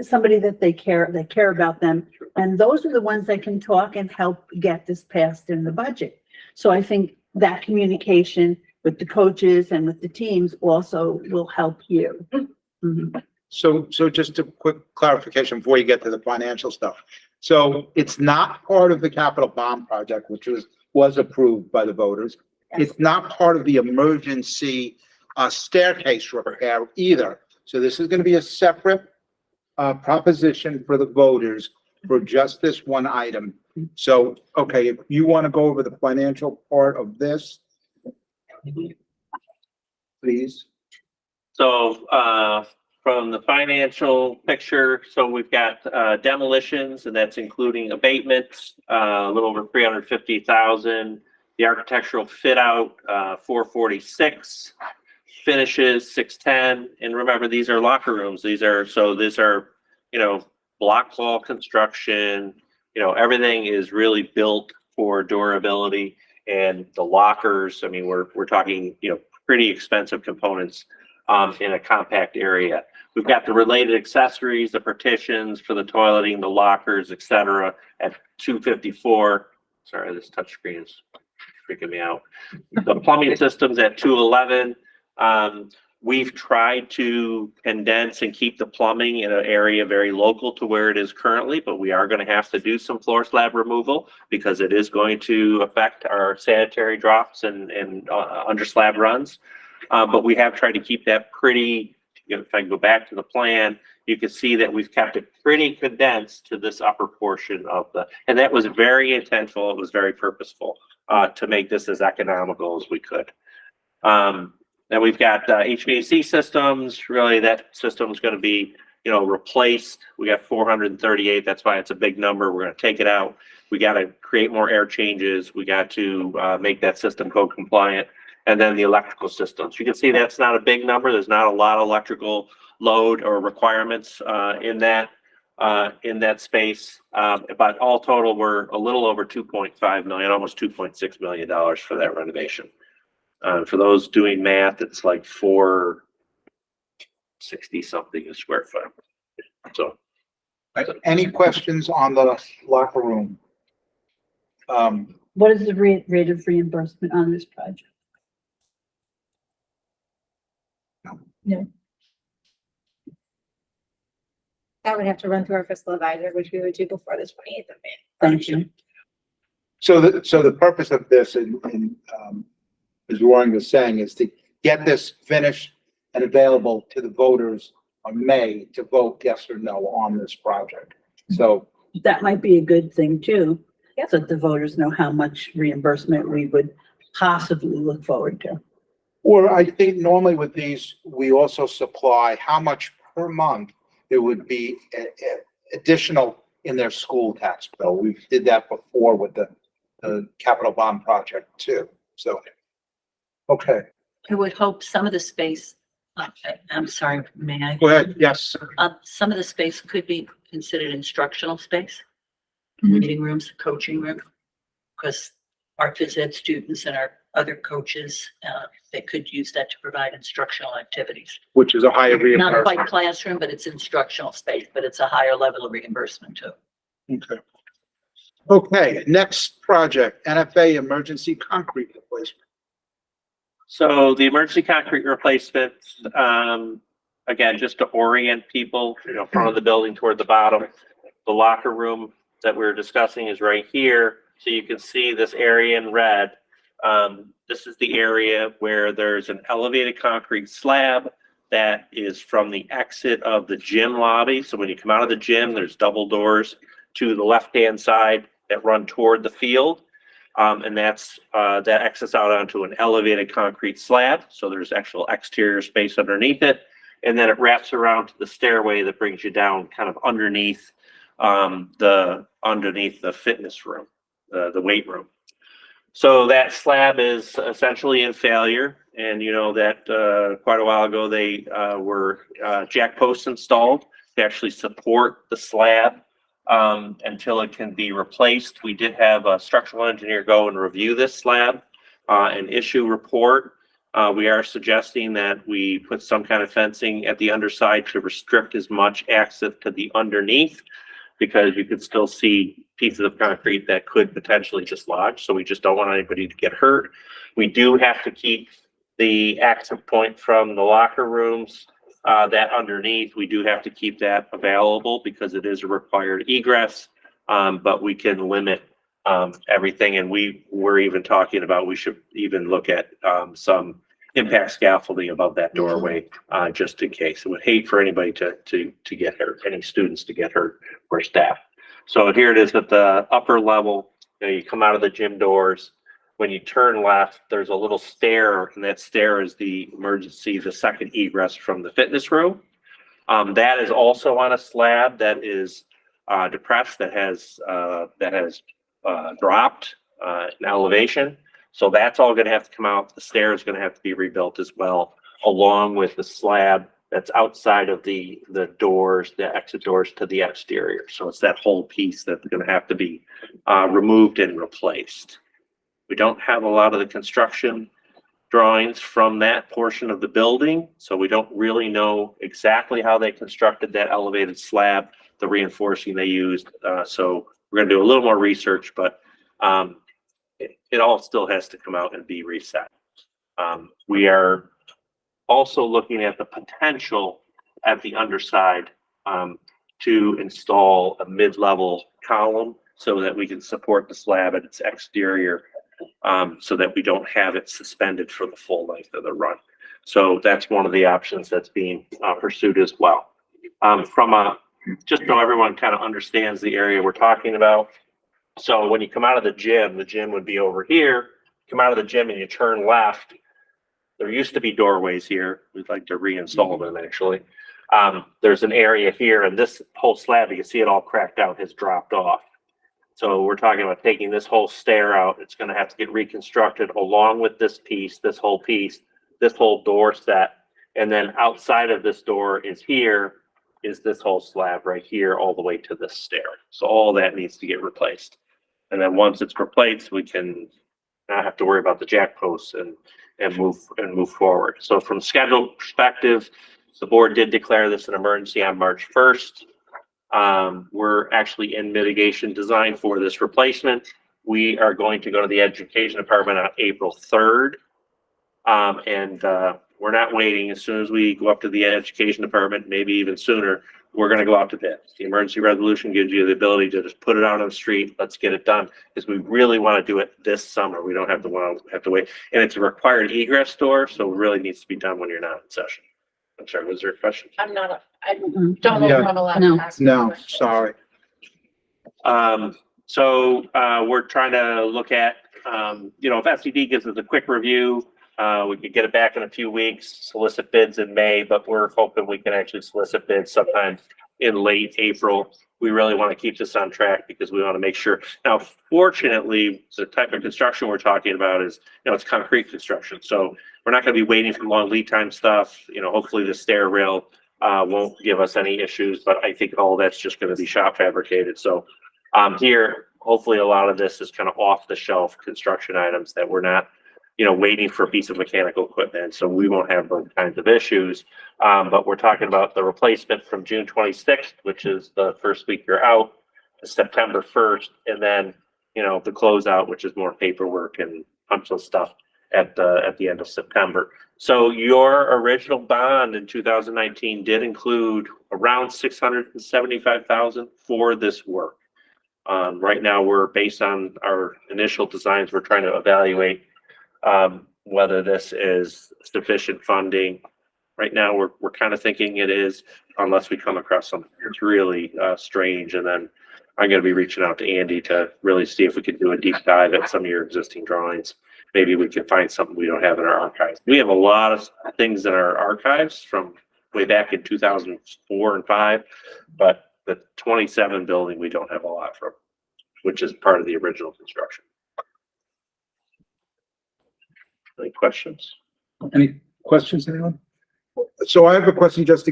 somebody that they care about them. And those are the ones that can talk and help get this passed in the budget. So I think that communication with the coaches and with the teams also will help you. Mhm. So just a quick clarification before you get to the financial stuff. So it's not part of the capital bond project, which was approved by the voters. It's not part of the emergency staircase repair either. So this is going to be a separate proposition for the voters for just this one item. So, okay, if you want to go over the financial part of this, please. So, from the financial picture, so we've got demolitions, and that's including abatements, a little over 350,000. The architectural fit out, 446. Finishes 610. And remember, these are locker rooms. These are block wall construction. Everything is really built for durability. And the lockers, I mean, we're talking pretty expensive components in a compact area. We've got the related accessories, the partitions for the toileting, the lockers, etc. at 254. Sorry, this touchscreen is freaking me out. The plumbing systems at 211. We've tried to condense and keep the plumbing in an area very local to where it is currently, but we are going to have to do some floor slab removal because it is going to affect our sanitary drops and under slab runs. But we have tried to keep that pretty, if I can go back to the plan, you can see that we've kept it pretty condensed to this upper portion of and that was very intentional. It was very purposeful to make this as economical as we could. Then we've got HVAC systems. Really, that system is going to be, replaced. We got 438. That's why it's a big number. We're going to take it out. We got to create more air changes. We got to make that system code compliant. And then the electrical systems. You can see that's not a big number. There's not a lot of electrical load or requirements in that. in that space. But all total, we're a little over 2.5 million, almost $2.6 million for that renovation. For those doing math, it's like 460 something a square foot. So. Any questions on the locker room? What is the rate of reimbursement on this project? That would have to run through our fiscal advisor, which we would do before the 28th of May. Thank you. So the purpose of this, as Warren was saying, is to get this finished and available to the voters on May to vote yes or no on this project. So That might be a good thing too. Yep. So that the voters know how much reimbursement we would possibly look forward to. or I think normally with these, we also supply how much per month it would be additional in their school tax bill. We did that before with the capital bond project too. So, okay, I would hope some of the space, I'm sorry, may I? go ahead. Yes. Some of the space could be considered instructional space, meeting rooms, coaching room, because our phys ed students and our other coaches, they could use that to provide instructional activities. Which is a higher Not reimbursement. quite classroom, but it's instructional space, but it's a higher level of reimbursement too. Okay. Okay, next project, NFA emergency concrete replacement. So the emergency concrete replacement, again, just to orient people, front of the building toward the bottom. The locker room that we're discussing is right here. So you can see this area in red. This is the area where there's an elevated concrete slab that is from the exit of the gym lobby. So when you come out of the gym, there's double doors to the left-hand side that run toward the field. And that exits out onto an elevated concrete slab. So there's actual exterior space underneath it. And then it wraps around to the stairway that brings you down kind of underneath the fitness room, the weight room. So that slab is essentially in failure. And you know that quite a while ago, they were jack posts installed to actually support the slab until it can be replaced. We did have a structural engineer go and review this slab and issue a report. We are suggesting that we put some kind of fencing at the underside to restrict as much access to the underneath, because you could still see pieces of concrete that could potentially dislodge. So we just don't want anybody to get hurt. We do have to keep the access point from the locker rooms, that underneath. We do have to keep that available because it is a required egress, but we can limit everything. And we were even talking about, we should even look at some impact scaffolding above that doorway, just in case. I would hate for anybody to get hurt, any students to get hurt or staff. So here it is at the upper level. You come out of the gym doors. When you turn left, there's a little stair, and that stair is the second egress from the fitness room. That is also on a slab that is depressed, that has dropped in elevation. So that's all going to have to come out. The stair is going to have to be rebuilt as well, along with the slab that's outside of the doors, the exit doors to the exterior. So it's that whole piece that's going to have to be removed and replaced. We don't have a lot of the construction drawings from that portion of the building, so we don't really know exactly how they constructed that elevated slab, the reinforcing they used. So we're going to do a little more research, but it all still has to come out and be reset. We are also looking at the potential at the underside to install a mid-level column so that we can support the slab at its exterior, so that we don't have it suspended for the full length of the run. So that's one of the options that's being pursued as well. Just so everyone kind of understands the area we're talking about. So when you come out of the gym would be over here. Come out of the gym and you turn left. There used to be doorways here. We'd like to reinstall them actually. There's an area here, and this whole slab, you can see it all cracked out, has dropped off. So we're talking about taking this whole stair out. It's going to have to get reconstructed along with this piece, this whole door set. And then outside of this door is here. is this whole slab right here all the way to this stair. So all that needs to get replaced. And then once it's replaced, we can not have to worry about the jack posts and move forward. So from schedule perspective, the board did declare this an emergency on March 1st. We're actually in mitigation design for this replacement. We are going to go to the education department on April 3rd. We're not waiting. As soon as we go up to the education department, maybe even sooner, we're going to go out to bid. The emergency resolution gives you the ability to just put it out on the street. Let's get it done because we really want to do it this summer. We don't have to wait. And it's a required egress door, so it really needs to be done when you're not in session. I'm sorry, was there a question? I don't know if I'm allowed No. to ask. No, sorry. We're trying to look at, if SED gives us a quick review, we could get it back in a few weeks, solicit bids in May, but we're hoping we can actually solicit bids sometime in late April. We really want to keep this on track because we want to make sure. Now, fortunately, the type of construction we're talking about is, it's concrete construction. So we're not going to be waiting for long lead time stuff. Hopefully the stair rail won't give us any issues, but I think all that's just going to be shop fabricated. So here, hopefully a lot of this is kind of off the shelf construction items that we're not, waiting for a piece of mechanical equipment. So we won't have those kinds of issues. But we're talking about the replacement from June 26th, which is the first week you're out, to September 1st. And then, the closeout, which is more paperwork and punch list stuff at the end of September. So your original bond in 2019 did include around $675,000 for this work. Right now, we're based on our initial designs. We're trying to evaluate whether this is sufficient funding. Right now, we're kind of thinking it is, unless we come across something that's really strange. And then I'm going to be reaching out to Andy to really see if we could do a deep dive at some of your existing drawings. Maybe we can find something we don't have in our archives. We have a lot of things in our archives from way back in 2004 and 5, but the 27 building we don't have a lot from, which is part of the original construction. Any questions? Any questions, anyone? So I have a question, just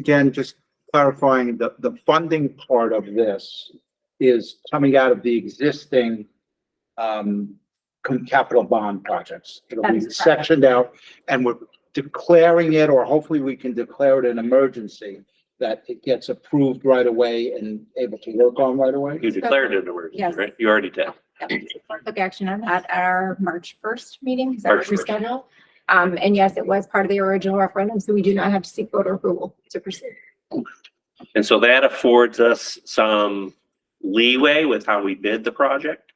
clarifying the funding part of this is coming out of the existing capital bond projects. It'll be That's correct. sectioned out, and we're declaring it, or hopefully we can declare it an emergency, that it gets approved right away and able to work on right away. You declared it an emergency, Yes. right? You already did. Took action on that at our March 1st meeting, because that was March 1st. rescheduled. And yes, it was part of the original referendum, so we do not have to seek voter approval to proceed. And so that affords us some leeway with how we bid the project.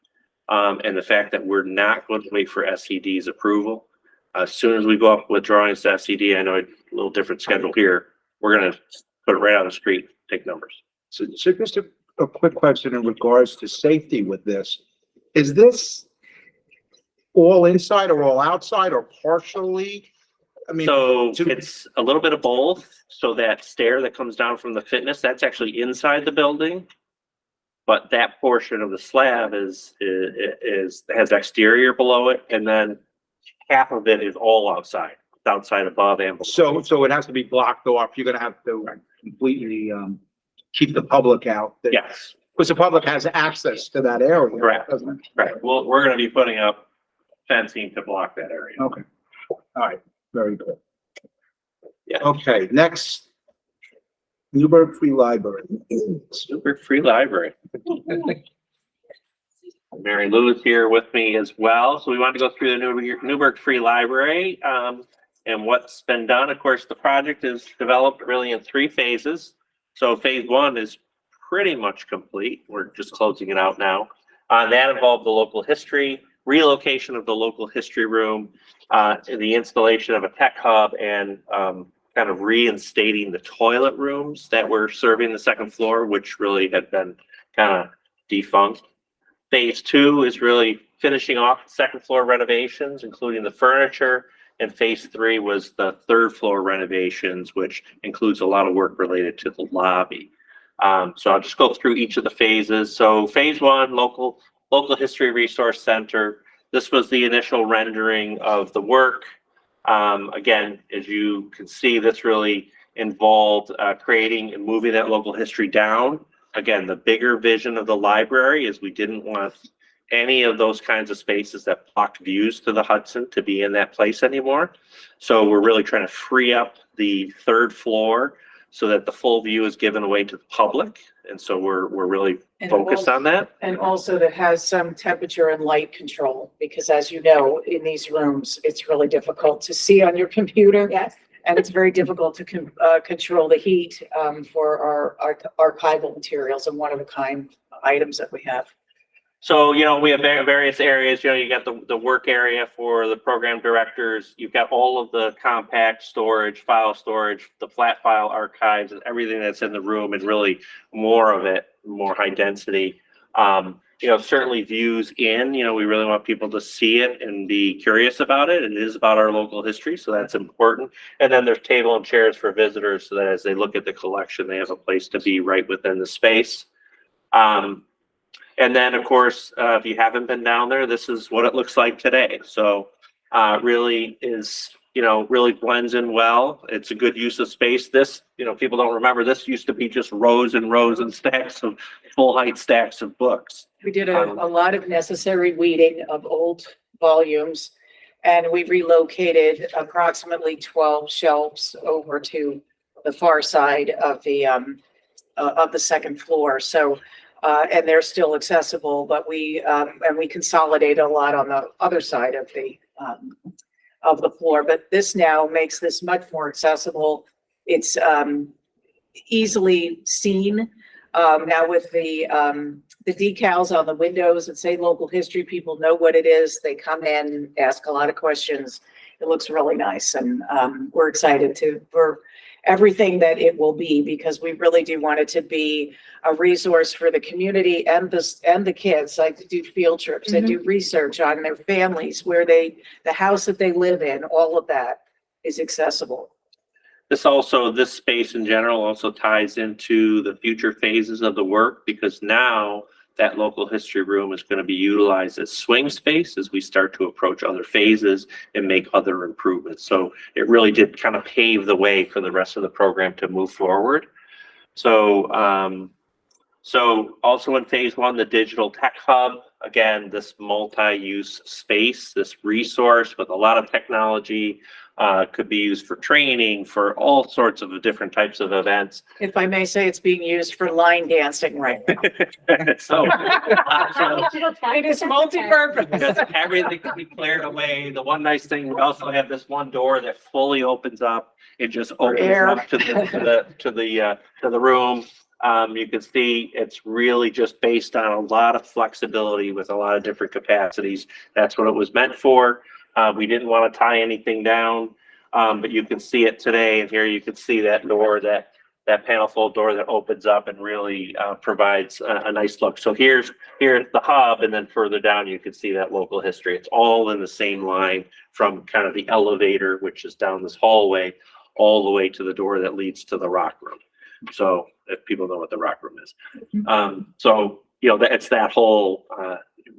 And the fact that we're not going to wait for SED's approval. As soon as we go up with drawings to SED, I know a little different schedule here, we're going to put it right on the street, take numbers. So just a quick question in regards to safety with this. Is this all inside or all outside or partially? I mean, So to- it's a little bit of both. So that stair that comes down from the fitness, that's actually inside the building. But that portion of the slab has exterior below it, and then half of it is all outside. It's outside above and below. so it has to be blocked off. You're gonna have to completely keep the public out. Yes, Because the public has access to that area. Correct. Doesn't it? right. Well, we're gonna be putting up fencing to block that area. Okay. All right, very good. Yeah. Okay, next. Newburgh Free Library. Super free library. Mary Lou is here with me as well. So we wanted to go through the Newburgh Free Library and what's been done. Of course, the project is developed really in 3 phases. So phase 1 is pretty much complete. We're just closing it out now. That involved the local history, relocation of the local history room, the installation of a tech hub, and kind of reinstating the toilet rooms that were serving the 2nd floor, which really had been kind of defunct. Phase 2 is really finishing off 2nd floor renovations, including the furniture. And phase 3 was the 3rd floor renovations, which includes a lot of work related to the lobby. So I'll just go through each of the phases. So phase 1, local history resource center. This was the initial rendering of the work. Again, as you can see, this really involved creating and moving that local history down. Again, the bigger vision of the library is we didn't want any of those kinds of spaces that blocked views to the Hudson to be in that place anymore. So we're really trying to free up the third floor so that the full view is given away to the public. And so we're really focused on that. And also that has some temperature and light control, because as you know, in these rooms, it's really difficult to see on your computer. Yes. And it's very difficult to control the heat for our archival materials and one-of-a-kind items that we have. So, you know, we have various areas. You know, you got the work area for the program directors. You've got all of the compact storage, file storage, the flat file archives, and everything that's in the room, and really more of it, more high density. You know, certainly views in, you know, we really want people to see it and be curious about it. It is about our local history, so that's important. And then there's table and chairs for visitors so that as they look at the collection, they have a place to be right within the space. And then, of course, if you haven't been down there, this is what it looks like today. So really is, you know, really blends in well. It's a good use of space. This, you know, people don't remember, this used to be just rows and rows and stacks of full height stacks of books. We did a lot of necessary weeding of old volumes, and we relocated approximately 12 shelves over to the far side of the second floor. So, and they're still accessible, but we consolidated a lot on the other side of the floor. But this now makes this much more accessible. It's easily seen. Now with the decals on the windows that say local history, people know what it is. They come in, ask a lot of questions. It looks really nice, and we're excited for everything that it will be, because we really do want it to be a resource for the community and the kids, like to do field trips and do research on their families, where the house that they live in, all of that is accessible. This space in general also ties into the future phases of the work, because now that local history room is going to be utilized as swing space as we start to approach other phases and make other improvements. So it really did kind of pave the way for the rest of the program to move forward. So, so also in phase one, the digital tech hub, again, this multi-use space, this resource with a lot of technology, could be used for training, for all sorts of different types of events. If I may say, it's being used for line dancing right now. So It is multi-purpose. because everything can be cleared away. The one nice thing, we also have this one door that fully opens up. It just opens air. up to the room. You can see it's really just based on a lot of flexibility with a lot of different capacities. That's what it was meant for. We didn't want to tie anything down, but you can see it today. And here you can see that door, that panel fold door that opens up and really provides a nice look. So here's the hub, and then further down you can see that local history. It's all in the same line from kind of the elevator, which is down this hallway, all the way to the door that leads to the rock room. So if people know what the rock room is. So, you know, it's that whole,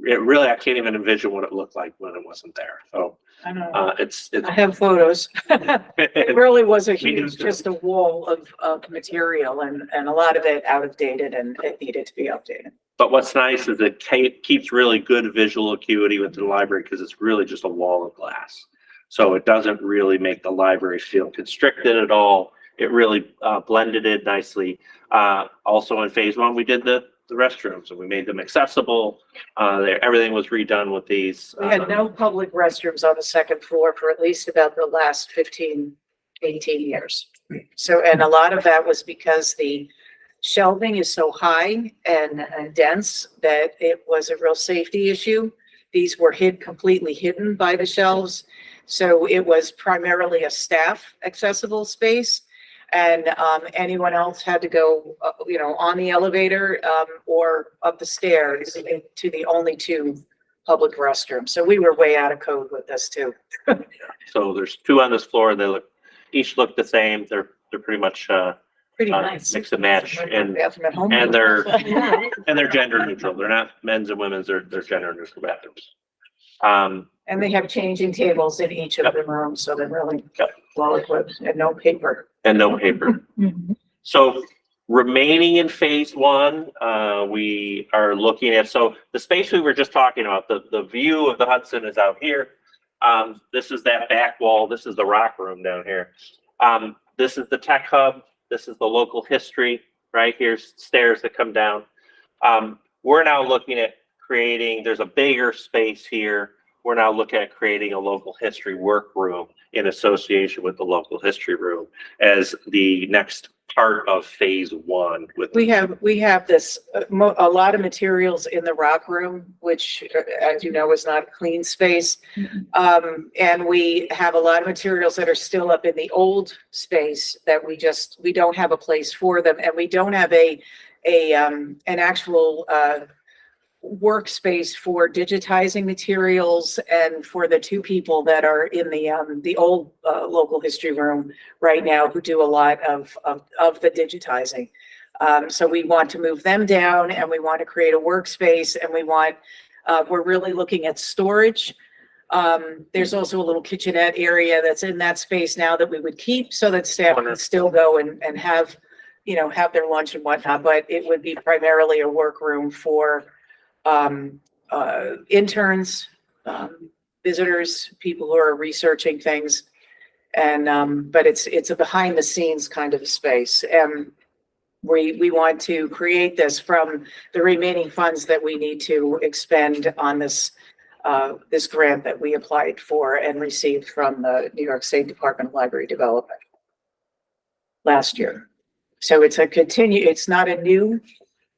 it really, I can't even envision what it looked like when it wasn't there. So I know. it's I have photos. It really was a We do huge, too. just a wall of material, and a lot of it out of dated, and it needed to be updated. But what's nice is it keeps really good visual acuity within the library, because it's really just a wall of glass. So it doesn't really make the library feel constricted at all. It really blended it nicely. Also in phase one, we did the restrooms, and we made them accessible. Everything was redone with these. We had no public restrooms on the second floor for at least about the last 15, 18 years. So, and a lot of that was because the shelving is so high and dense that it was a real safety issue. These were completely hidden by the shelves. So it was primarily a staff accessible space. And anyone else had to go, you know, on the elevator or up the stairs to the only two public restrooms. So we were way out of code with this too. So there's two on this floor. Each look the same. They're pretty much Pretty nice. mix and match, and Bathroom at home. they're gender neutral. They're not men's and women's. They're gender neutral bathrooms. And they have changing tables in each of the rooms, so they're really. well equipped and no paper. and no paper. So remaining in phase one, we are looking at, so the space we were just talking about, the view of the Hudson is out here. This is that back wall. This is the rock room down here. This is the tech hub. This is the local history, right? Here's stairs that come down. We're now looking at creating, there's a bigger space here. We're now looking at creating a local history workroom in association with the local history room as the next part of phase one. With We have this, a lot of materials in the rock room, which, as you know, is not a clean space. And we have a lot of materials that are still up in the old space that we don't have a place for them. And we don't have an actual, workspace for digitizing materials and for the two people that are in the old local history room right now who do a lot of the digitizing. So we want to move them down and we want to create a workspace and we're really looking at storage. There's also a little kitchenette area that's in that space now that we would keep so that staff can still go and have, have their lunch and whatnot, but it would be primarily a workroom for interns, visitors, people who are researching things. And, but it's a behind the scenes kind of a space. And we want to create this from the remaining funds that we need to expend on this grant that we applied for and received from the New York State Department of Library Development last year. So it's not a new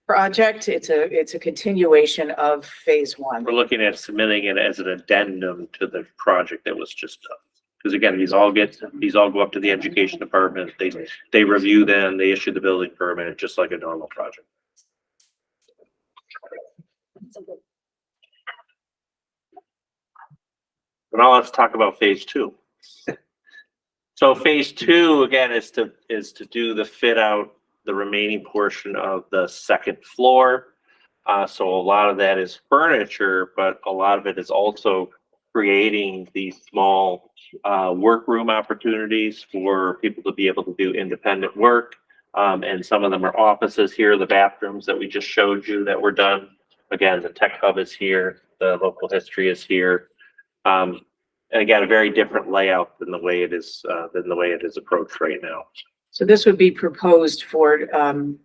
project. It's a continuation of phase one. We're looking at submitting it as an addendum to the project that was just done. Because again, these all go up to the education department. They review them, they issue the building permit, just like a normal project. But now let's talk about phase two. So phase two, again, is to do the fit out, the remaining portion of the second floor. So a lot of that is furniture, but a lot of it is also creating these small workroom opportunities for people to be able to do independent work. And some of them are offices here, the bathrooms that we just showed you that were done. Again, the tech hub is here, the local history is here. And again, a very different layout than the way it is approached right now. So this would be proposed for an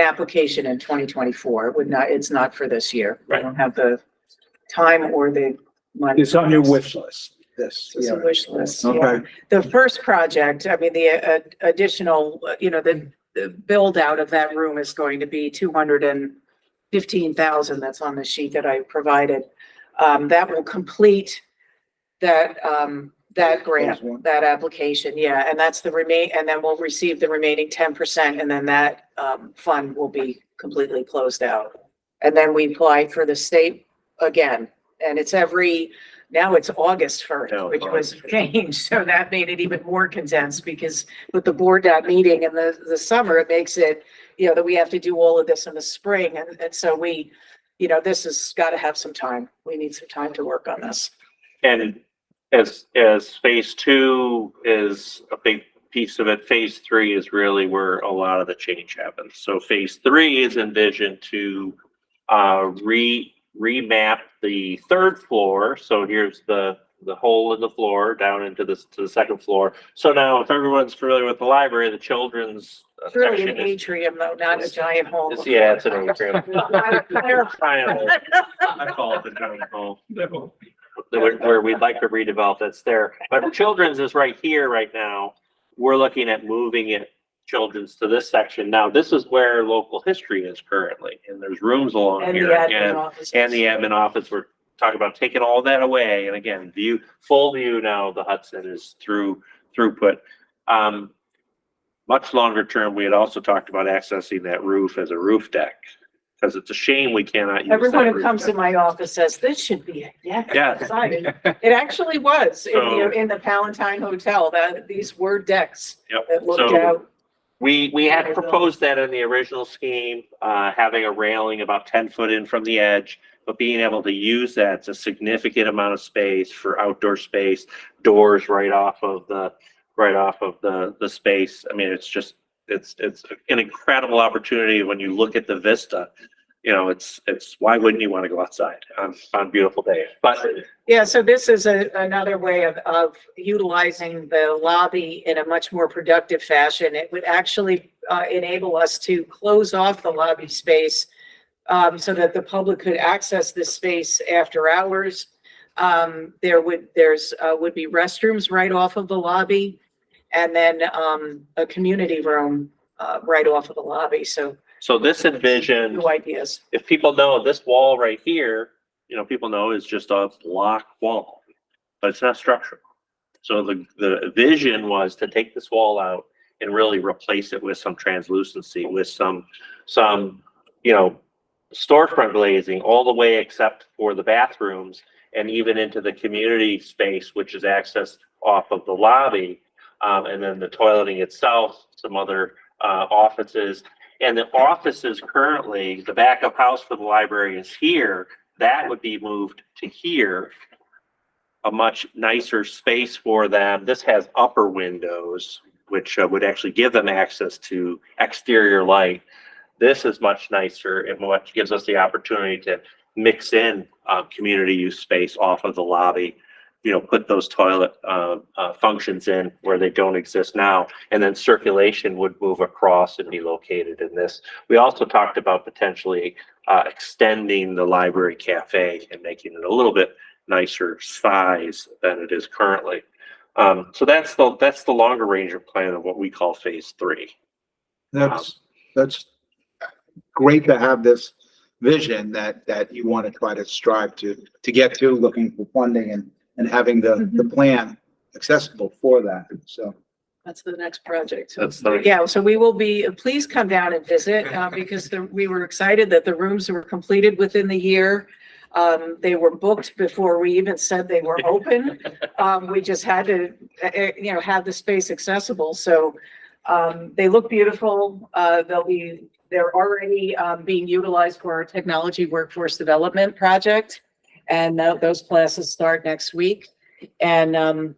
application in 2024. It's not for this year. We don't have the time or the money. It's on your wish list, this. It's a wish list. Okay. Yeah. The first project, I mean, the additional, the build out of that room is going to be 215,000. That's on the sheet that I provided. That will complete that grant, that application. Yeah. And that's and then we'll receive the remaining 10%. And then that fund will be completely closed out. And then we apply for the state again. And now it's August 1st, which was changed. So that made it even more condensed because with the board meeting in the summer, it makes it, that we have to do all of this in the spring. And so this has got to have some time. We need some time to work on this. And as phase two is a big piece of it, phase three is really where a lot of the change happens. So phase three is envisioned to remap the third floor. So here's the hole in the floor down into to the second floor. So now if everyone's familiar with the library, the children's It's really section an atrium though, not a giant hole. yeah, it's an atrium. I call it the giant hole. Where we'd like to redevelop that's there. But children's is right here right now. We're looking at moving it, children's, to this section. Now, this is where local history is currently, and there's rooms along And here the admin again. office. And the admin office, we're talking about taking all that away. And again, full view now of the Hudson is throughput. Much longer term, we had also talked about accessing that roof as a roof deck. Because it's a shame we cannot use Everyone that who roof comes deck. in my office says, this should be a deck. Yeah. It actually was So- in the Palatine Hotel, these were decks Yep. that looked So- out. We had proposed that in the original scheme, having a railing about 10 foot in from the edge, but being able to use that, it's a significant amount of space for outdoor space, doors right off of the right off of the space. I mean, it's just, it's an incredible opportunity when you look at the vista. You know, it's, why wouldn't you want to go outside on beautiful days? But Yeah, so this is another way of utilizing the lobby in a much more productive fashion. It would actually enable us to close off the lobby space so that the public could access this space after hours. There would be restrooms right off of the lobby, and then a community room right off of the lobby. So this envisioned, new ideas. if people know this wall right here, you know, people know is just a block wall, but it's not structural. So the vision was to take this wall out and really replace it with some translucency, with some, you know, storefront glazing all the way except for the bathrooms and even into the community space, which is accessed off of the lobby. And then the toileting itself, some other offices. And the offices currently, the backup house for the library is here. That would be moved to here, a much nicer space for them. This has upper windows, which would actually give them access to exterior light. This is much nicer and what gives us the opportunity to mix in community use space off of the lobby. You know, put those toilet functions in where they don't exist now, and then circulation would move across and be located in this. We also talked about potentially extending the library cafe and making it a little bit nicer size than it is currently. So that's the longer range of plan of what we call phase 3. That's great to have this vision that you want to try to strive to get to, looking for funding and having the plan accessible for that. So That's the next project. That's Yeah, so we will be, please come down and visit, because we were excited that the rooms were completed within the year. They were booked before we even said they were open. We just had to, have the space accessible. So, they look beautiful. They're already, being utilized for our technology workforce development project. And those classes start next week. And,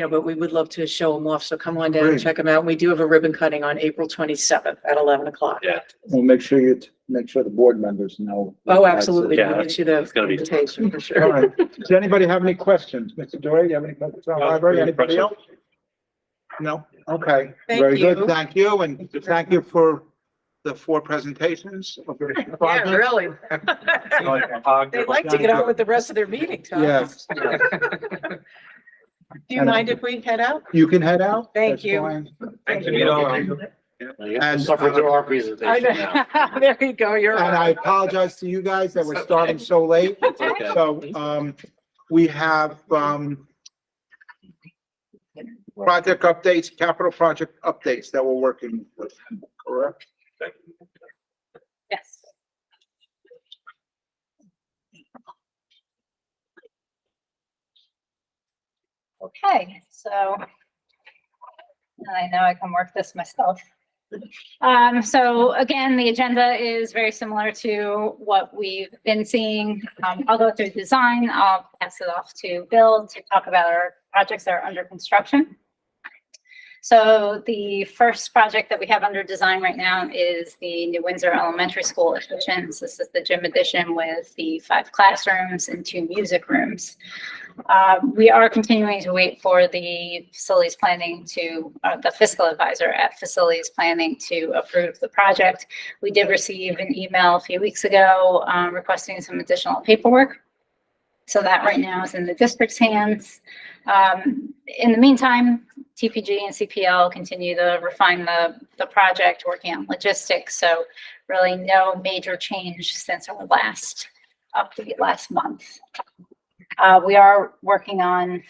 but we would love to show them off. So come on down and check them out. We do have a ribbon cutting on April 27th at 11 o'clock. Yeah. we'll make sure the board members know. Oh, absolutely. Yeah, We'll get you the it's gonna be- invitation for All sure. right. Does anybody have any questions? Mr. Dory, you have any questions on the library? Anybody else? No? Okay. Thank Very good. you. Thank you. And thank you for the 4 presentations of the Yeah, project. really. They'd like to get on with the rest of their meeting, Tom. Yes. Do you mind if we head out? You can head out. Thank That's you. fine. Thanks, Anita. You And, suffer through our I presentation now. know. There you go. You're And I right. apologize to you guys that we're starting so late. Okay. So, we have, project updates, capital project updates that we're working with, correct? Yes. Okay, so I know I can work this myself. So again, the agenda is very similar to what we've been seeing. I'll go through design. I'll pass it off to Bill to talk about our projects that are under construction. So the first project that we have under design right now is the New Windsor Elementary School additions. This is the gym addition with the 5 classrooms and 2 music rooms. We are continuing to wait for the facilities planning the fiscal advisor at facilities planning to approve the project. We did receive an email a few weeks ago requesting some additional paperwork. So that right now is in the district's hands. In the meantime, TPG and CPL continue to refine the project, working on logistics. So really no major change since our last update last month. We are working on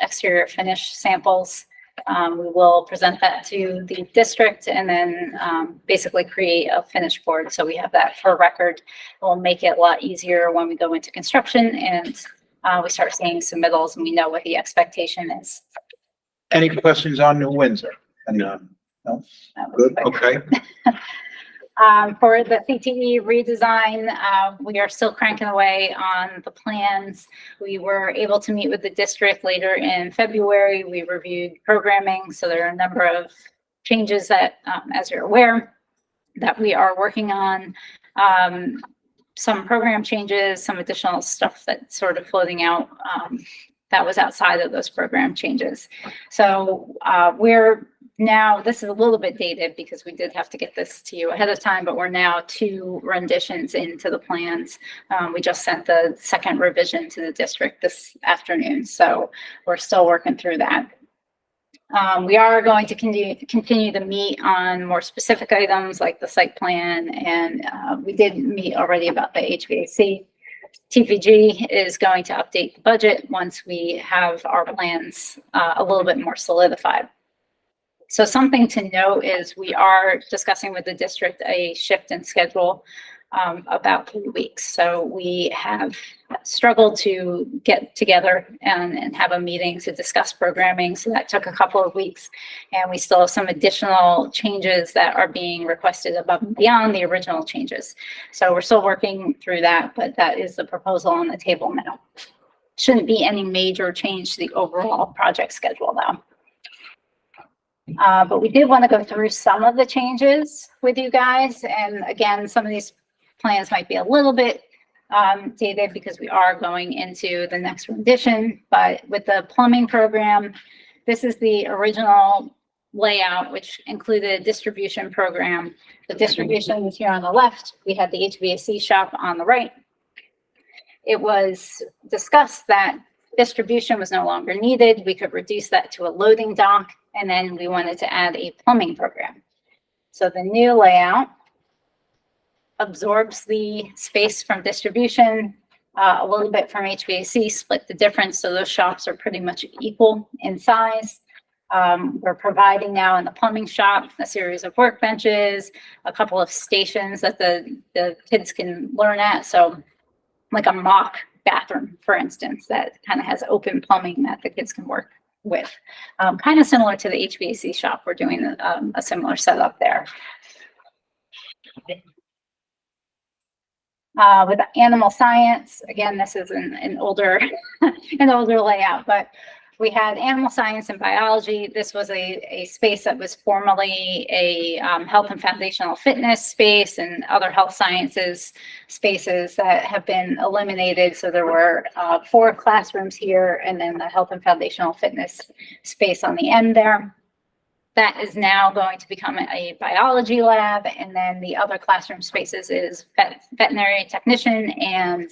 exterior finish samples. We will present that to the district and then basically create a finish board. So we have that for record. It will make it a lot easier when we go into construction and we start seeing submittals and we know what the expectation is. Any questions on New Windsor? Anyone? No? That was Good, quick. okay. For the CTE redesign, we are still cranking away on the plans. We were able to meet with the district later in February. We reviewed programming, so there are a number of changes that, as you're aware, that we are working on. Some program changes, some additional stuff that's sort of floating out that was outside of those program changes. So we're now, this is a little bit dated because we did have to get this to you ahead of time, but we're now 2 renditions into the plans. We just sent the second revision to the district this afternoon, so we're still working through that. We are going to continue to meet on more specific items like the site plan, and we did meet already about the HVAC. TPG is going to update the budget once we have our plans a little bit more solidified. So something to note is we are discussing with the district a shift in schedule about 3 weeks. So we have struggled to get together and have a meeting to discuss programming. So that took a couple of weeks, and we still have some additional changes that are being requested above and beyond the original changes. So we're still working through that, but that is the proposal on the table now. Shouldn't be any major change to the overall project schedule though. But we did want to go through some of the changes with you guys. And again, some of these plans might be a little bit dated because we are going into the next rendition. But with the plumbing program, this is the original layout, which included a distribution program. The distribution is here on the left. We had the HVAC shop on the right. It was discussed that distribution was no longer needed. We could reduce that to a loading dock, and then we wanted to add a plumbing program. So the new layout absorbs the space from distribution, a little bit from HVAC, split the difference, so those shops are pretty much equal in size. We're providing now in the plumbing shop a series of workbenches, a couple of stations that the kids can learn at. So like a mock bathroom, for instance, that kind of has open plumbing that the kids can work with. Kind of similar to the HVAC shop, we're doing a similar setup there. With animal science, again, this is an older, an older layout, but we had animal science and biology. This was a space that was formerly a health and foundational fitness space and other health sciences spaces that have been eliminated. So there were 4 classrooms here, and then the health and foundational fitness space on the end there. That is now going to become a biology lab, and then the other classroom spaces is veterinary technician and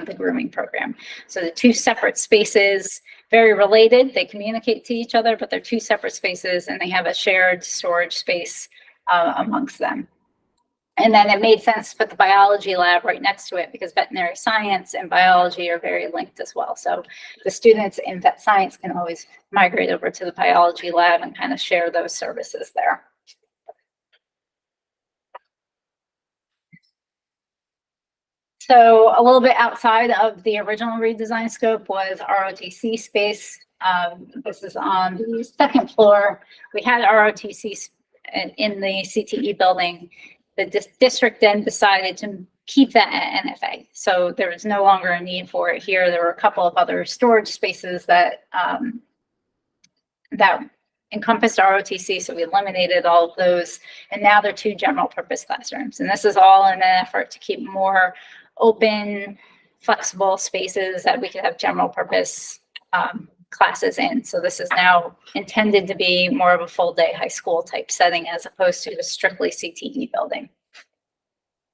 the grooming program. So the 2 separate spaces, very related, they communicate to each other, but they're 2 separate spaces, and they have a shared storage space amongst them. And then it made sense to put the biology lab right next to it because veterinary science and biology are very linked as well. So the students in vet science can always migrate over to the biology lab and kind of share those services there. So a little bit outside of the original redesign scope was ROTC space. This is on the 2nd floor. We had ROTC in the CTE building. The district then decided to keep that at NFA. So there was no longer a need for it here. There were a couple of other storage spaces that that encompassed ROTC, so we eliminated all of those. And now they're 2 general purpose classrooms. And this is all in an effort to keep more open, flexible spaces that we could have general purpose classes in. So this is now intended to be more of a full day high school type setting as opposed to a strictly CTE building.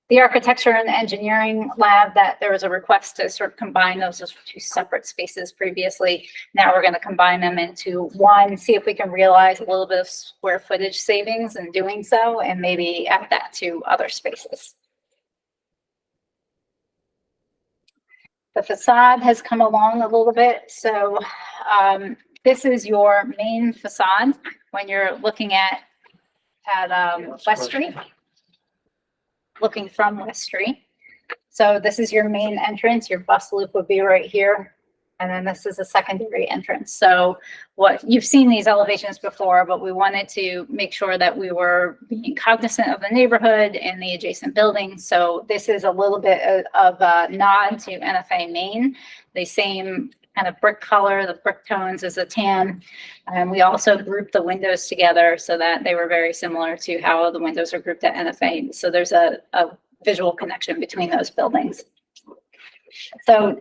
The architecture and engineering lab, that there was a request to sort of combine those as 2 separate spaces previously. Now we're going to combine them into one, see if we can realize a little bit of square footage savings in doing so, and maybe add that to other spaces. The facade has come along a little bit. So this is your main facade when you're looking at West Street, looking from West Street. So this is your main entrance. Your bus loop would be right here. And then this is a secondary entrance. So what you've seen these elevations before, but we wanted to make sure that we were being cognizant of the neighborhood and the adjacent buildings. So this is a little bit of a nod to NFA Main, the same kind of brick color, the brick tones is a tan. And we also grouped the windows together so that they were very similar to how the windows are grouped at NFA. So there's a visual connection between those buildings. So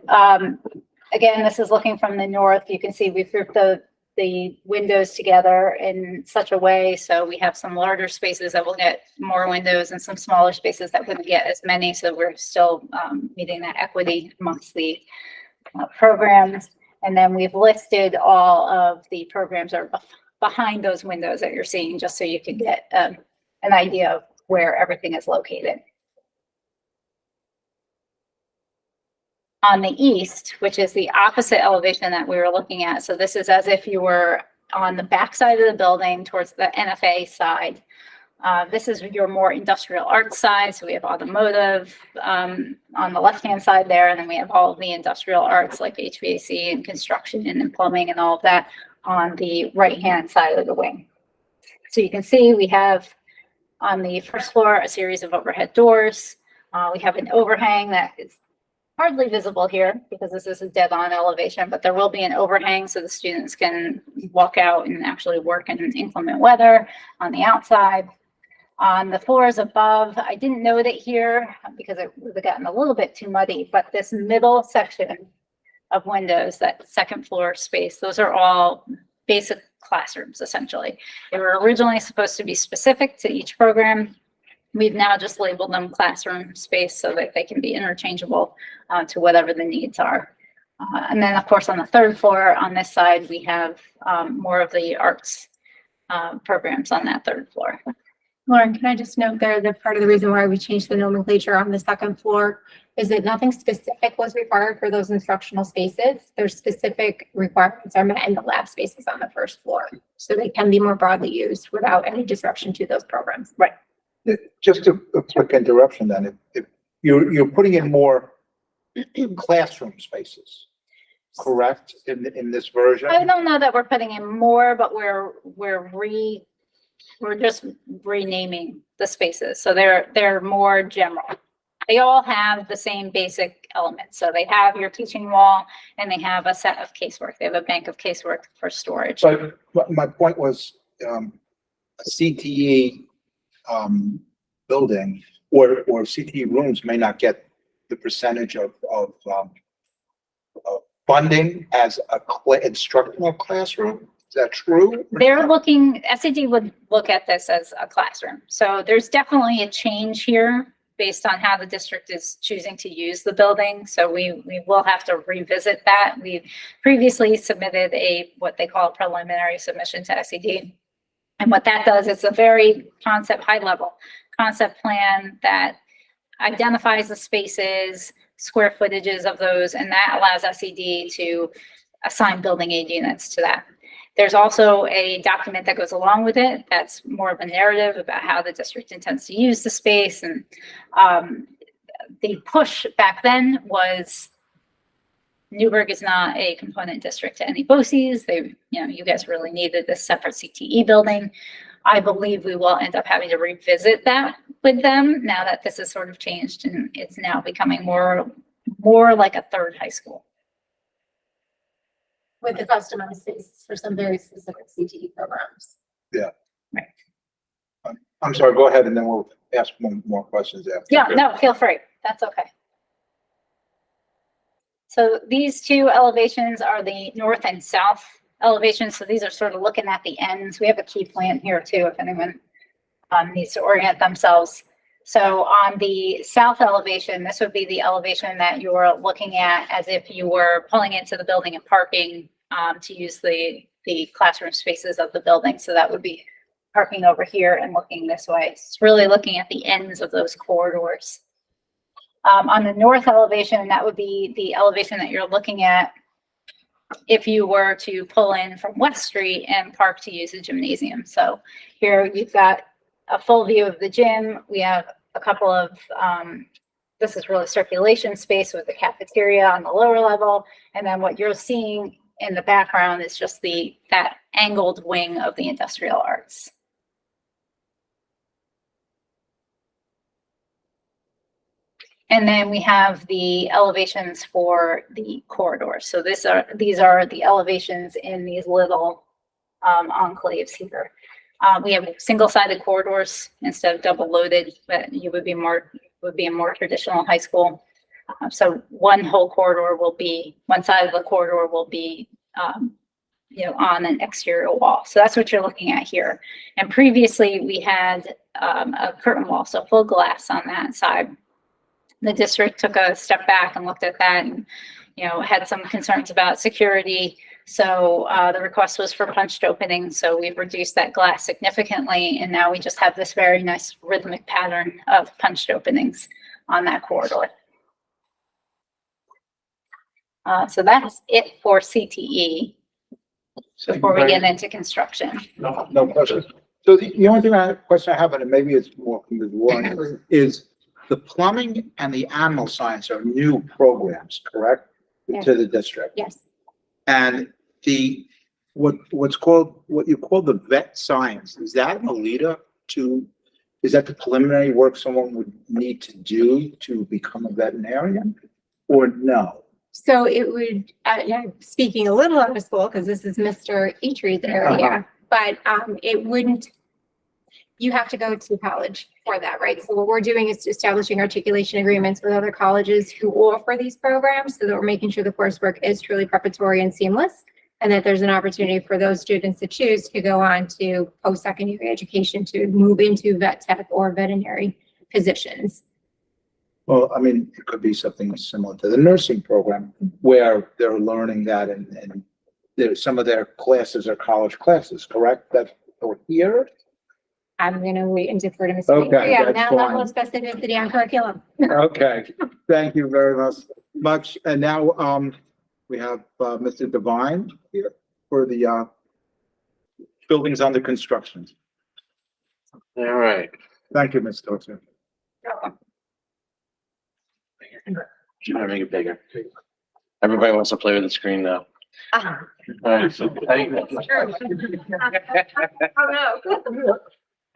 again, this is looking from the north. You can see we've grouped the windows together in such a way. So we have some larger spaces that will get more windows and some smaller spaces that wouldn't get as many. So we're still meeting that equity amongst the programs. And then we've listed all of the programs that are behind those windows that you're seeing, just so you can get an idea of where everything is located. On the east, which is the opposite elevation that we were looking at. So this is as if you were on the back side of the building towards the NFA side. This is your more industrial arts side. So we have automotive on the left-hand side there, and then we have all of the industrial arts like HVAC and construction and plumbing and all of that on the right-hand side of the wing. So you can see we have on the first floor a series of overhead doors. We have an overhang that is hardly visible here because this is a dead-on elevation, but there will be an overhang so the students can walk out and actually work in inclement weather on the outside. On the floors above, I didn't note it here because it would have gotten a little bit too muddy, but this middle section of windows, that second floor space, those are all basic classrooms, essentially. They were originally supposed to be specific to each program. We've now just labeled them classroom space so that they can be interchangeable to whatever the needs are. And then, of course, on the third floor on this side, we have more of the arts programs on that third floor. Lauren, can I just note there that part of the reason why we changed the nomenclature on the second floor is that nothing specific was required for those instructional spaces. Their specific requirements are met in the lab spaces on the first floor. So they can be more broadly used without any disruption to those programs. Right. Just a quick interruption then. If you're putting in more classroom spaces, correct, in this version? I don't know that we're putting in more, but we're just renaming the spaces. So they're more general. They all have the same basic elements. So they have your teaching wall and they have a set of casework. They have a bank of casework for storage. But my point was, a CTE building or CTE rooms may not get the percentage of funding as a instructional classroom. Is that true? They're looking, SED would look at this as a classroom. So there's definitely a change here based on how the district is choosing to use the building. So we will have to revisit that. We previously submitted what they call a preliminary submission to SED. And what that does is a very high level concept plan that identifies the spaces, square footages of those, and that allows SED to assign building aid units to that. There's also a document that goes along with it that's more of a narrative about how the district intends to use the space. And the push back then was Newburgh is not a component district to any BOCES. You guys really needed this separate CTE building. I believe we will end up having to revisit that with them now that this has sort of changed and it's now becoming more like a third high school. With the customized spaces for some very specific CTE programs. Yeah. Right. I'm sorry, go ahead and then we'll ask more questions after. Yeah, no, feel free. That's okay. So these two elevations are the north and south elevations. So these are sort of looking at the ends. We have a key plan here too, if anyone needs to orient themselves. So on the south elevation, this would be the elevation that you're looking at as if you were pulling into the building and parking to use the classroom spaces of the building. So that would be parking over here and looking this way. It's really looking at the ends of those corridors. On the north elevation, that would be the elevation that you're looking at if you were to pull in from West Street and park to use the gymnasium. So here you've got a full view of the gym. We have a couple of this is really circulation space with the cafeteria on the lower level. And then what you're seeing in the background is just that angled wing of the industrial arts. And then we have the elevations for the corridors. So these are the elevations in these little enclaves here. We have single-sided corridors instead of double-loaded, but you would be a more traditional high school. So one side of the corridor will be, on an exterior wall. So that's what you're looking at here. And previously we had a curtain wall, so full glass on that side. The district took a step back and looked at that and, had some concerns about security. So the request was for punched openings. So we've reduced that glass significantly. And now we just have this very nice rhythmic pattern of punched openings on that corridor. So that's it for CTE before we get into construction. No question. So the only question I have, and maybe it's more from the drawing, is the plumbing and the animal science are new programs, correct? Yes. To the district. Yes. And what you call the vet science, is that is that the preliminary work someone would need to do to become a veterinarian, or no? So it would, speaking a little out of school, because this is Mr. Etry's area, but it wouldn't, you have to go to college for that, right? So what we're doing is establishing articulation agreements with other colleges who offer these programs so that we're making sure the coursework is truly preparatory and seamless, and that there's an opportunity for those students to choose to go on to post-secondary education to move into vet tech or veterinary positions. Well, I mean, it could be something similar to the nursing program where they're learning that and some of their classes are college classes, correct? That or here? I'm gonna wait and defer to Ms. Okay, Yeah, that's now fine. level of specificity on curriculum. Okay, thank you very much. And now, we have, Mr. Devine here for the, buildings under construction. All right. Thank you, Ms. Tozer. Try to make it bigger. Everybody wants to play with the screen now. All right, so thank you.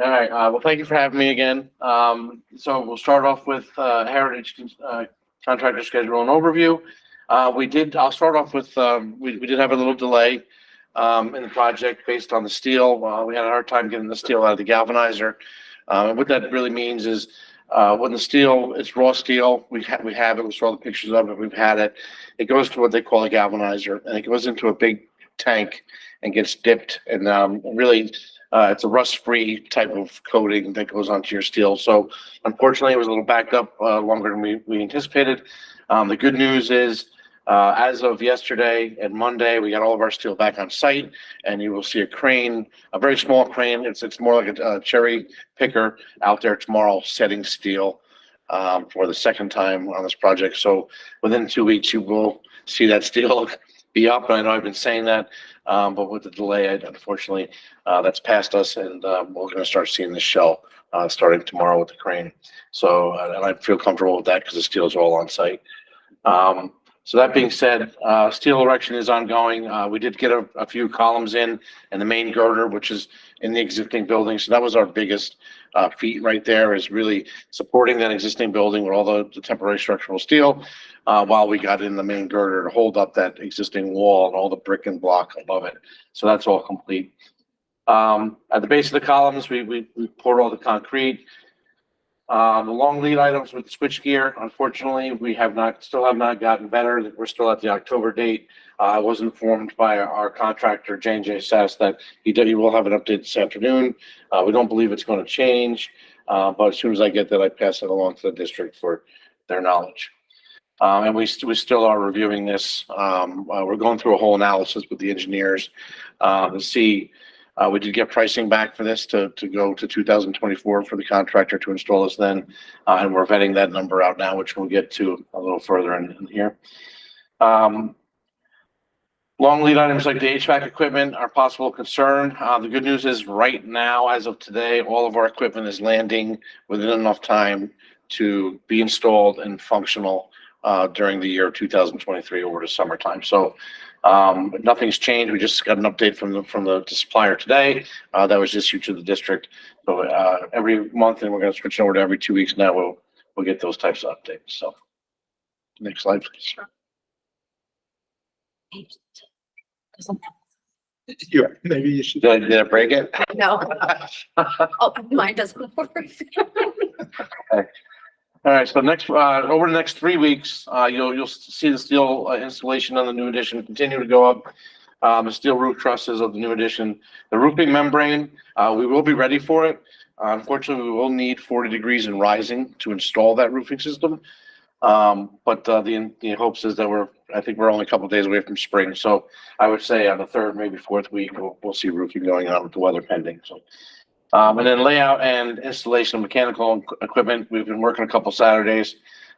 All right, well, thank you for having me again. So we'll start off with Heritage contractor schedule and overview. I'll start off with, we did have a little delay in the project based on the steel. We had a hard time getting the steel out of the galvanizer. And what that really means is when the steel, it's raw steel, we have it, we saw the pictures of it, we've had it. It goes to what they call a galvanizer, and it goes into a big tank and gets dipped, and really it's a rust-free type of coating that goes onto your steel. So unfortunately, it was a little backed up longer than we anticipated. The good news is, as of yesterday and Monday, we got all of our steel back on site, and you will see a crane, a very small crane. It's more like a cherry picker out there tomorrow setting steel for the second time on this project. So within 2 weeks, you will see that steel be up. And I know I've been saying that, but with the delay, unfortunately, that's past us, and we're going to start seeing the shell starting tomorrow with the crane. So and I feel comfortable with that because the steel is all on site. So that being said, steel erection is ongoing. We did get a few columns in the main girder, which is in the existing building. So that was our biggest feat right there, is really supporting that existing building with all the temporary structural steel while we got in the main girder to hold up that existing wall and all the brick and block above it. So that's all complete. At the base of the columns, we poured all the concrete. The long lead items with the switch gear, unfortunately, we still have not gotten better. We're still at the October date. I was informed by our contractor, J&J Sass, that he will have an update this afternoon. We don't believe it's going to change, but as soon as I get that, I pass it along to the district for their knowledge. And we still are reviewing this. We're going through a whole analysis with the engineers to see. We did get pricing back for this to go to 2024 for the contractor to install this then. And we're vetting that number out now, which we'll get to a little further in here. Long lead items like the HVAC equipment are possible concern. The good news is right now, as of today, all of our equipment is landing within enough time to be installed and functional during the year 2023 over the summertime. So nothing's changed. We just got an update from the supplier today that was issued to the district. So every month, and we're going to switch over to every 2 weeks now. We'll get those types of updates. So next slide, please. Yeah, maybe you should. Did I break it? No. Oh, mine doesn't work. All right, so next, over the next 3 weeks, you'll see the steel installation on the new addition continue to go up. The steel roof trusses of the new addition, the roofing membrane, we will be ready for it. Unfortunately, we will need 40 degrees and rising to install that roofing system. But the hopes is that I think we're only a couple of days away from spring. So I would say on the third, maybe fourth week, we'll see roofing going on with the weather pending. So. And then layout and installation of mechanical equipment. We've been working a couple Saturdays.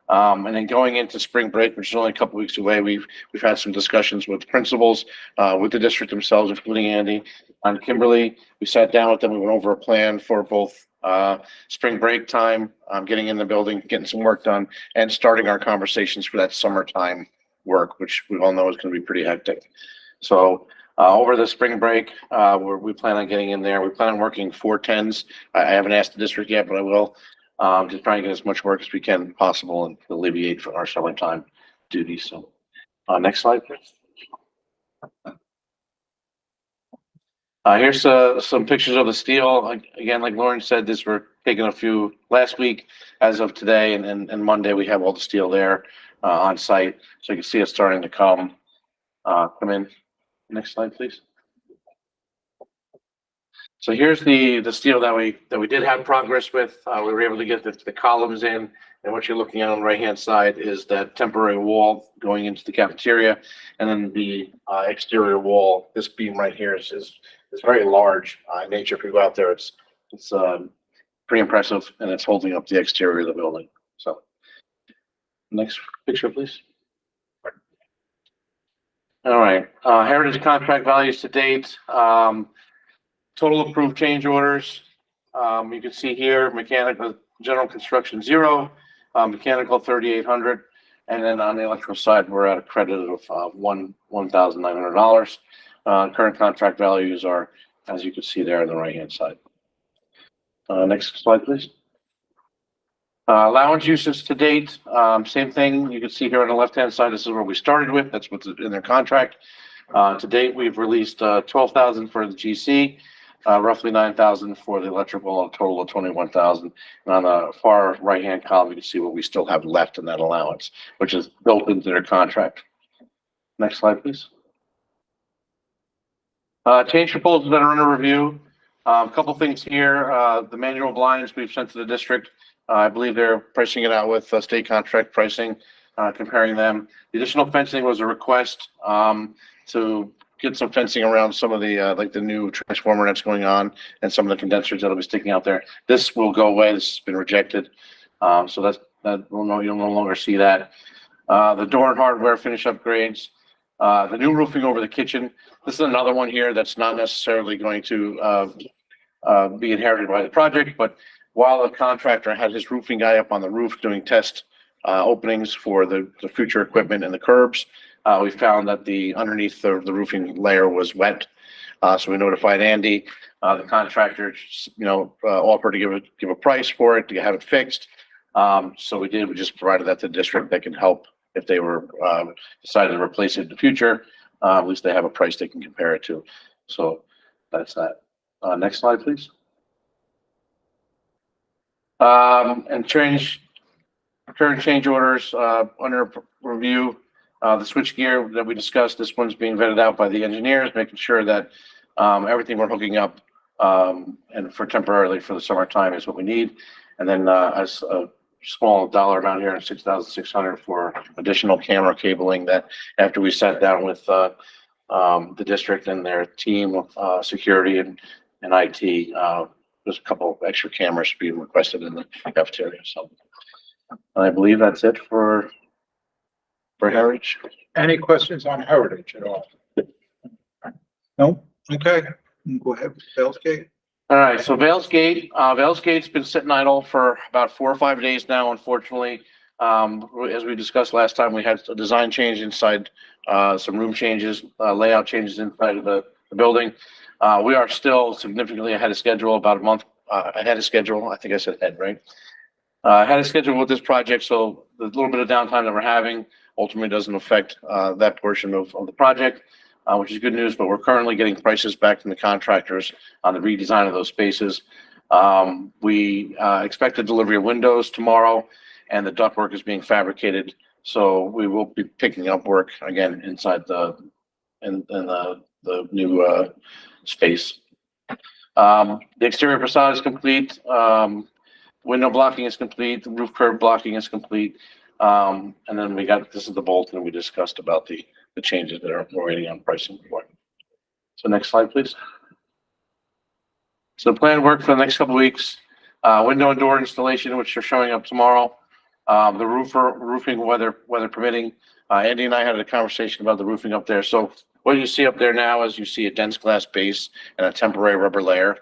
And then going into spring break, which is only a couple weeks away, we've had some discussions with principals, with the district themselves, including Andy and Kimberly. We sat down with them. We went over a plan for both spring break time, getting in the building, getting some work done, and starting our conversations for that summertime work, which we all know is going to be pretty hectic. So over the spring break, we plan on getting in there. We plan on working 410s. I haven't asked the district yet, but I will. Just trying to get as much work as we can possible and alleviate for our summertime duties. So next slide, please. Here's some pictures of the steel. Again, like Lauren said, this we're taking a few last week. As of today and Monday, we have all the steel there on site. So you can see it starting to come in. Next slide, please. So here's the steel that we did have progress with. We were able to get the columns in, and what you're looking at on the right-hand side is that temporary wall going into the cafeteria, and then the exterior wall. This beam right here is very large in nature. If you go out there, it's pretty impressive, and it's holding up the exterior of the building. So next picture, please. All right, heritage contract values to date. Total approved change orders. You can see here, mechanical, general construction 0, mechanical 3,800, and then on the electrical side, we're at a credit of $1,900. Current contract values are, as you can see there on the right-hand side. Next slide, please. Allowance uses to date, same thing. You can see here on the left-hand side, this is where we started with. That's what's in their contract. To date, we've released $12,000 for the GC. Roughly $9,000 for the electrical, a total of $21,000. And on the far right-hand column, you can see what we still have left in that allowance, which is built into their contract. Next slide, please. Change proposals that are under review. A couple things here. The manual blinds we've sent to the district. I believe they're pricing it out with state contract pricing, comparing them. The additional fencing was a request to get some fencing around some of the like the new transformer that's going on and some of the condensers that'll be sticking out there. This will go away. This has been rejected. So you'll no longer see that. The door and hardware finish upgrades. The new roofing over the kitchen. This is another one here that's not necessarily going to be inherited by the project, but while the contractor had his roofing guy up on the roof doing test openings for the future equipment and the curbs, we found that the underneath the roofing layer was wet. So we notified Andy. The contractor, offered to give a price for it to have it fixed. So we did. We just provided that to the district that can help if they were decided to replace it in the future. At least they have a price they can compare it to. So that's that. Next slide, please. And current change orders under review. The switch gear that we discussed, this one's being vetted out by the engineers, making sure that everything we're hooking up and for temporarily for the summertime is what we need. And then as a small dollar amount here, $6,600 for additional camera cabling that after we sat down with the district and their team of security and IT, there's a couple of extra cameras being requested in the cafeteria. So I believe that's it for Heritage. Any questions on Heritage at all? No? Okay. Go ahead with Sales Gate. All right, so Vales Gate's been sitting idle for about 4 or 5 days now, unfortunately. As we discussed last time, we had a design change inside, some room changes, layout changes inside of the building. We are still significantly ahead of schedule, about a month, ahead of schedule. I think I said head, right? Ahead of schedule with this project, so the little bit of downtime that we're having ultimately doesn't affect, that portion of the project. Which is good news, but we're currently getting prices back from the contractors on the redesign of those spaces. We expect the delivery of windows tomorrow, and the ductwork is being fabricated. So we will be picking up work again inside the new space. The exterior facade is complete. Window blocking is complete. The roof curb blocking is complete. And then this is the bolt that we discussed about the changes that we're waiting on pricing for. So next slide, please. So the planned work for the next couple of weeks, window and door installation, which are showing up tomorrow. The roofing, weather permitting. Andy and I had a conversation about the roofing up there. So what you see up there now is you see a dense glass base and a temporary rubber layer,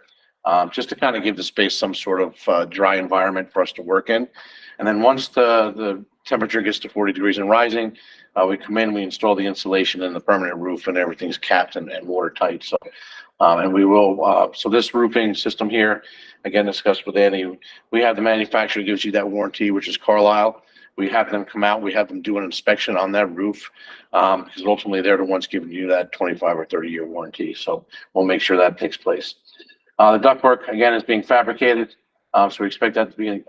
just to kind of give the space some sort of dry environment for us to work in. And then once the temperature gets to 40 degrees and rising, we come in, we install the insulation and the permanent roof, and everything's capped and watertight. So, and we will, so this roofing system here, again, discussed with Andy, we have the manufacturer who gives you that warranty, which is Carlisle. We have them come out, we have them do an inspection on that roof, because ultimately they're the ones giving you that 25 or 30-year warranty. So we'll make sure that takes place. The ductwork, again, is being fabricated. So we expect that to be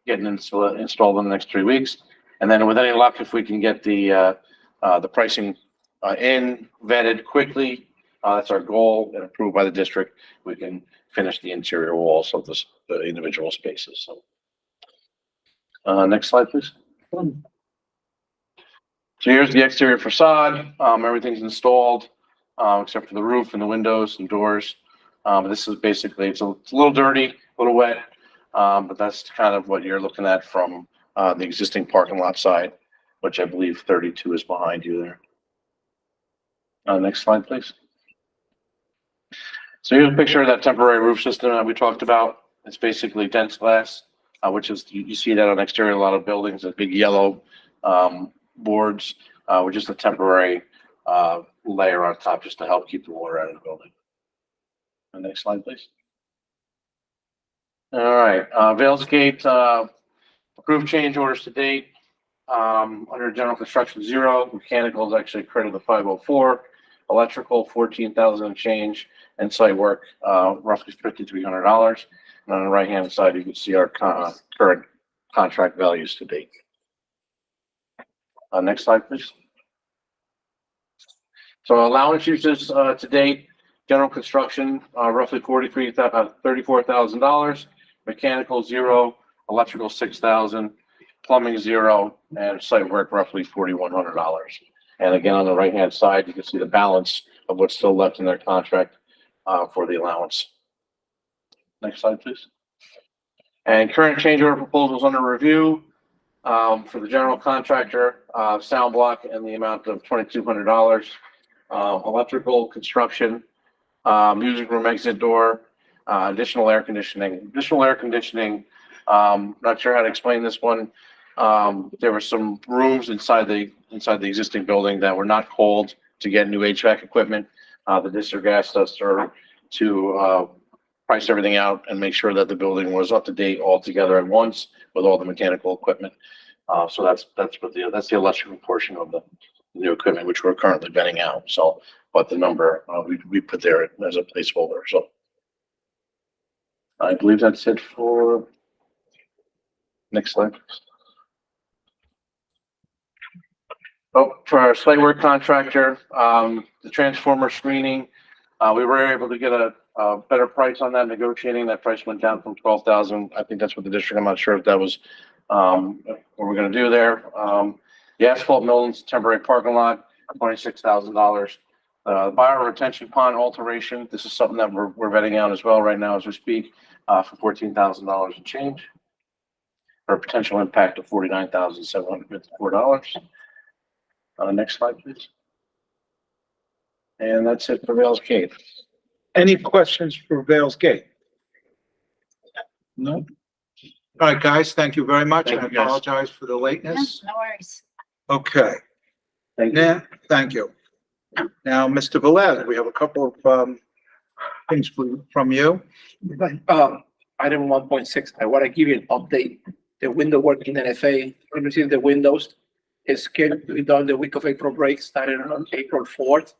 getting installed in the next 3 weeks. And then with any luck, if we can get the pricing in, vetted quickly, that's our goal, and approved by the district, we can finish the interior walls of the individual spaces. So next slide, please. So here's the exterior facade. Everything's installed, except for the roof and the windows and doors. This is basically, it's a little dirty, a little wet, but that's kind of what you're looking at from the existing parking lot side, which I believe 32 is behind you there. Next slide, please. So here's a picture of that temporary roof system that we talked about. It's basically dense glass, which is, you see that on exterior a lot of buildings, the big yellow boards, which is a temporary layer on top just to help keep the water out of the building. Next slide, please. All right, Vales Gate, approved change orders to date. Under general construction 0, mechanical is actually credited to 504, electrical 14,000 and change, and site work roughly $5,300. And on the right hand side, you can see our current contract values to date. Next slide, please. So allowance uses to date, general construction roughly $34,000, mechanical 0, electrical 6,000, plumbing 0, and site work roughly $4,100. And again, on the right hand side, you can see the balance of what's still left in their contract for the allowance. Next slide, please. And current change order proposals under review for the general contractor, sound block in the amount of $2,200, electrical construction, music room exit door, additional air conditioning. Not sure how to explain this one. There were some rooms inside the existing building that were not called to get new HVAC equipment. The district asked us to price everything out and make sure that the building was up to date all together at once with all the mechanical equipment. So that's the electrical portion of the new equipment, which we're currently vetting out. So, but the number we put there as a placeholder. So I believe that's it for. Next slide. Oh, for our site work contractor, the transformer screening, we were able to get a better price on that negotiating. That price went down from 12,000. I think that's what the district, I'm not sure if that was what we're going to do there. The asphalt millings, temporary parking lot, $26,000. The bio retention pond alteration, this is something that we're vetting out as well right now as we speak, for $14,000 and change, for a potential impact of $49,754. Next slide, please. And that's it for Vales Gate. Any questions for Vales Gate? No. All right, guys, thank you very much. I Thank you, guys. apologize for the lateness. No worries. Okay. Now, thank you. Now, Mr. Velez, we have a couple of, things from you. Item 1.6, I want to give you an update. The window work in NFA, we received the windows. It's scheduled to be done the week of April break, starting on April 4th.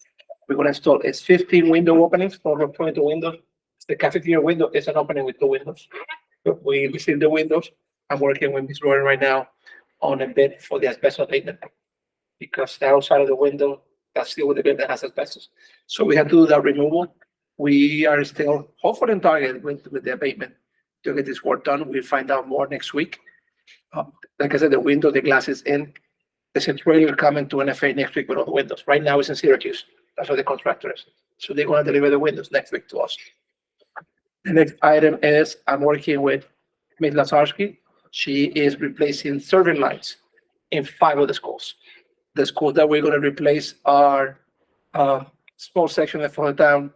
We're going to install, it's 15 window openings, for 22 windows. The cafeteria window is an opening with 2 windows. We received the windows. I'm working with Ms. Roy right now on a bid for the asbestos abatement. Because the outside of the window, that's still with the bid that has asbestos. So we have to do that removal. We are still hopefully on target with the abatement to get this work done. We'll find out more next week. Like I said, the window, the glass is in. There's a trailer coming to NFA next week with all the windows. Right now it's in Syracuse. That's where the contractor is. So they're going to deliver the windows next week to us. The next item is I'm working with Ms. Lazarski. She is replacing serving lines in 5 of the schools. The schools that we're going to replace are small section of Fullertown,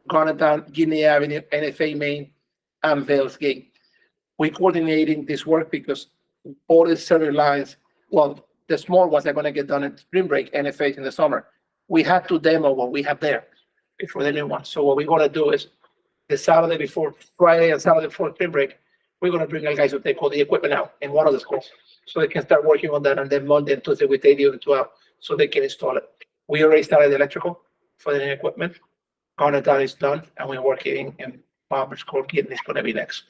Garnetown, Guinea Avenue, NFA Main, and Vales Gate. We're coordinating this work because all the serving lines, well, the small ones are going to get done at spring break, NFA in the summer. We had to demo what we have there before the new one. So what we're going to do is the Saturday before Friday and Saturday before spring break, we're going to bring our guys to take all the equipment out in one of the schools so they can start working on that. And then Monday and Tuesday we take the other 2 out so they can install it. We already started the electrical for the new equipment. Garnetown is done and we're working in Palmer School. Kid is going to be next.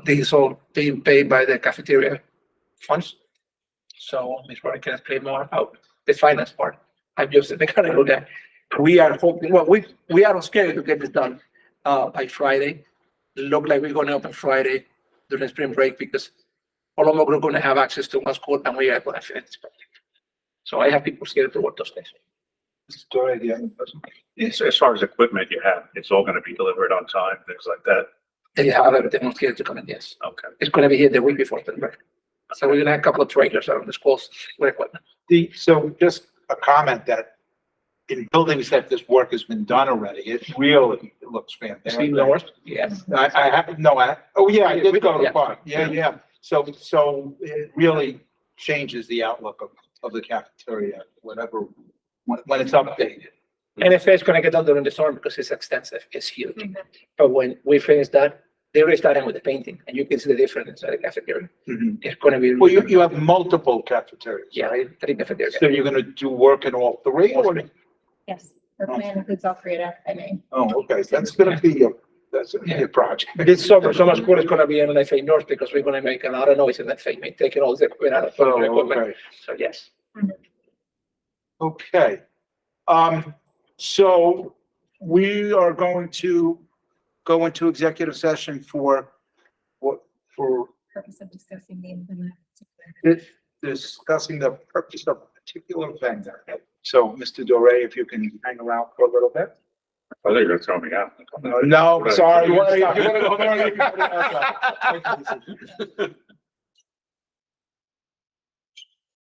This is all being paid by the cafeteria funds. So Ms. Roy can explain more about the finance part. I'm just the mechanical guy. We are hoping, well, we are on schedule to get this done by Friday. Look like we're going to open Friday during spring break because all of them are going to have access to one school and we are going to finish this project. So I have people scheduled to work those days. Yes, as far as equipment you have, it's all gonna be delivered on time, things like that. They have everything scheduled to come in, yes. Okay. It's going to be here the week before spring break. So we're going to have a couple of trailers around the schools with equipment. So just a comment that in buildings that this work has been done already, it really looks fantastic. Seen the worst? Yes. I haven't, no, oh yeah, I did go to the park. Yeah. So it really changes the outlook of the cafeteria, whatever, when it's updated. NFA is going to get done during the summer because it's extensive, it's huge. But when we finish that, they already started with the painting and you can see the difference inside the cafeteria. Mhm. It's going to be. Well, you have multiple cafeterias, Yeah, right? 3 cafeterias. So you're gonna do work in all 3 or? Yes, the plan includes all 3 at NFA. Oh, okay, so that's gonna be a project. This summer school is going to be in NFA North because we're going to make a lot of noise in NFA, taking all the equipment out of the Oh, equipment. okay. So yes. Okay. So we are going to go into executive session for Purpose of discussing the implement. discussing the purpose of a particular vendor. So, Mr. Dore, if you can hang around for a little bit. I think you're gonna throw me out. No, sorry. You wanna- You wanna go there?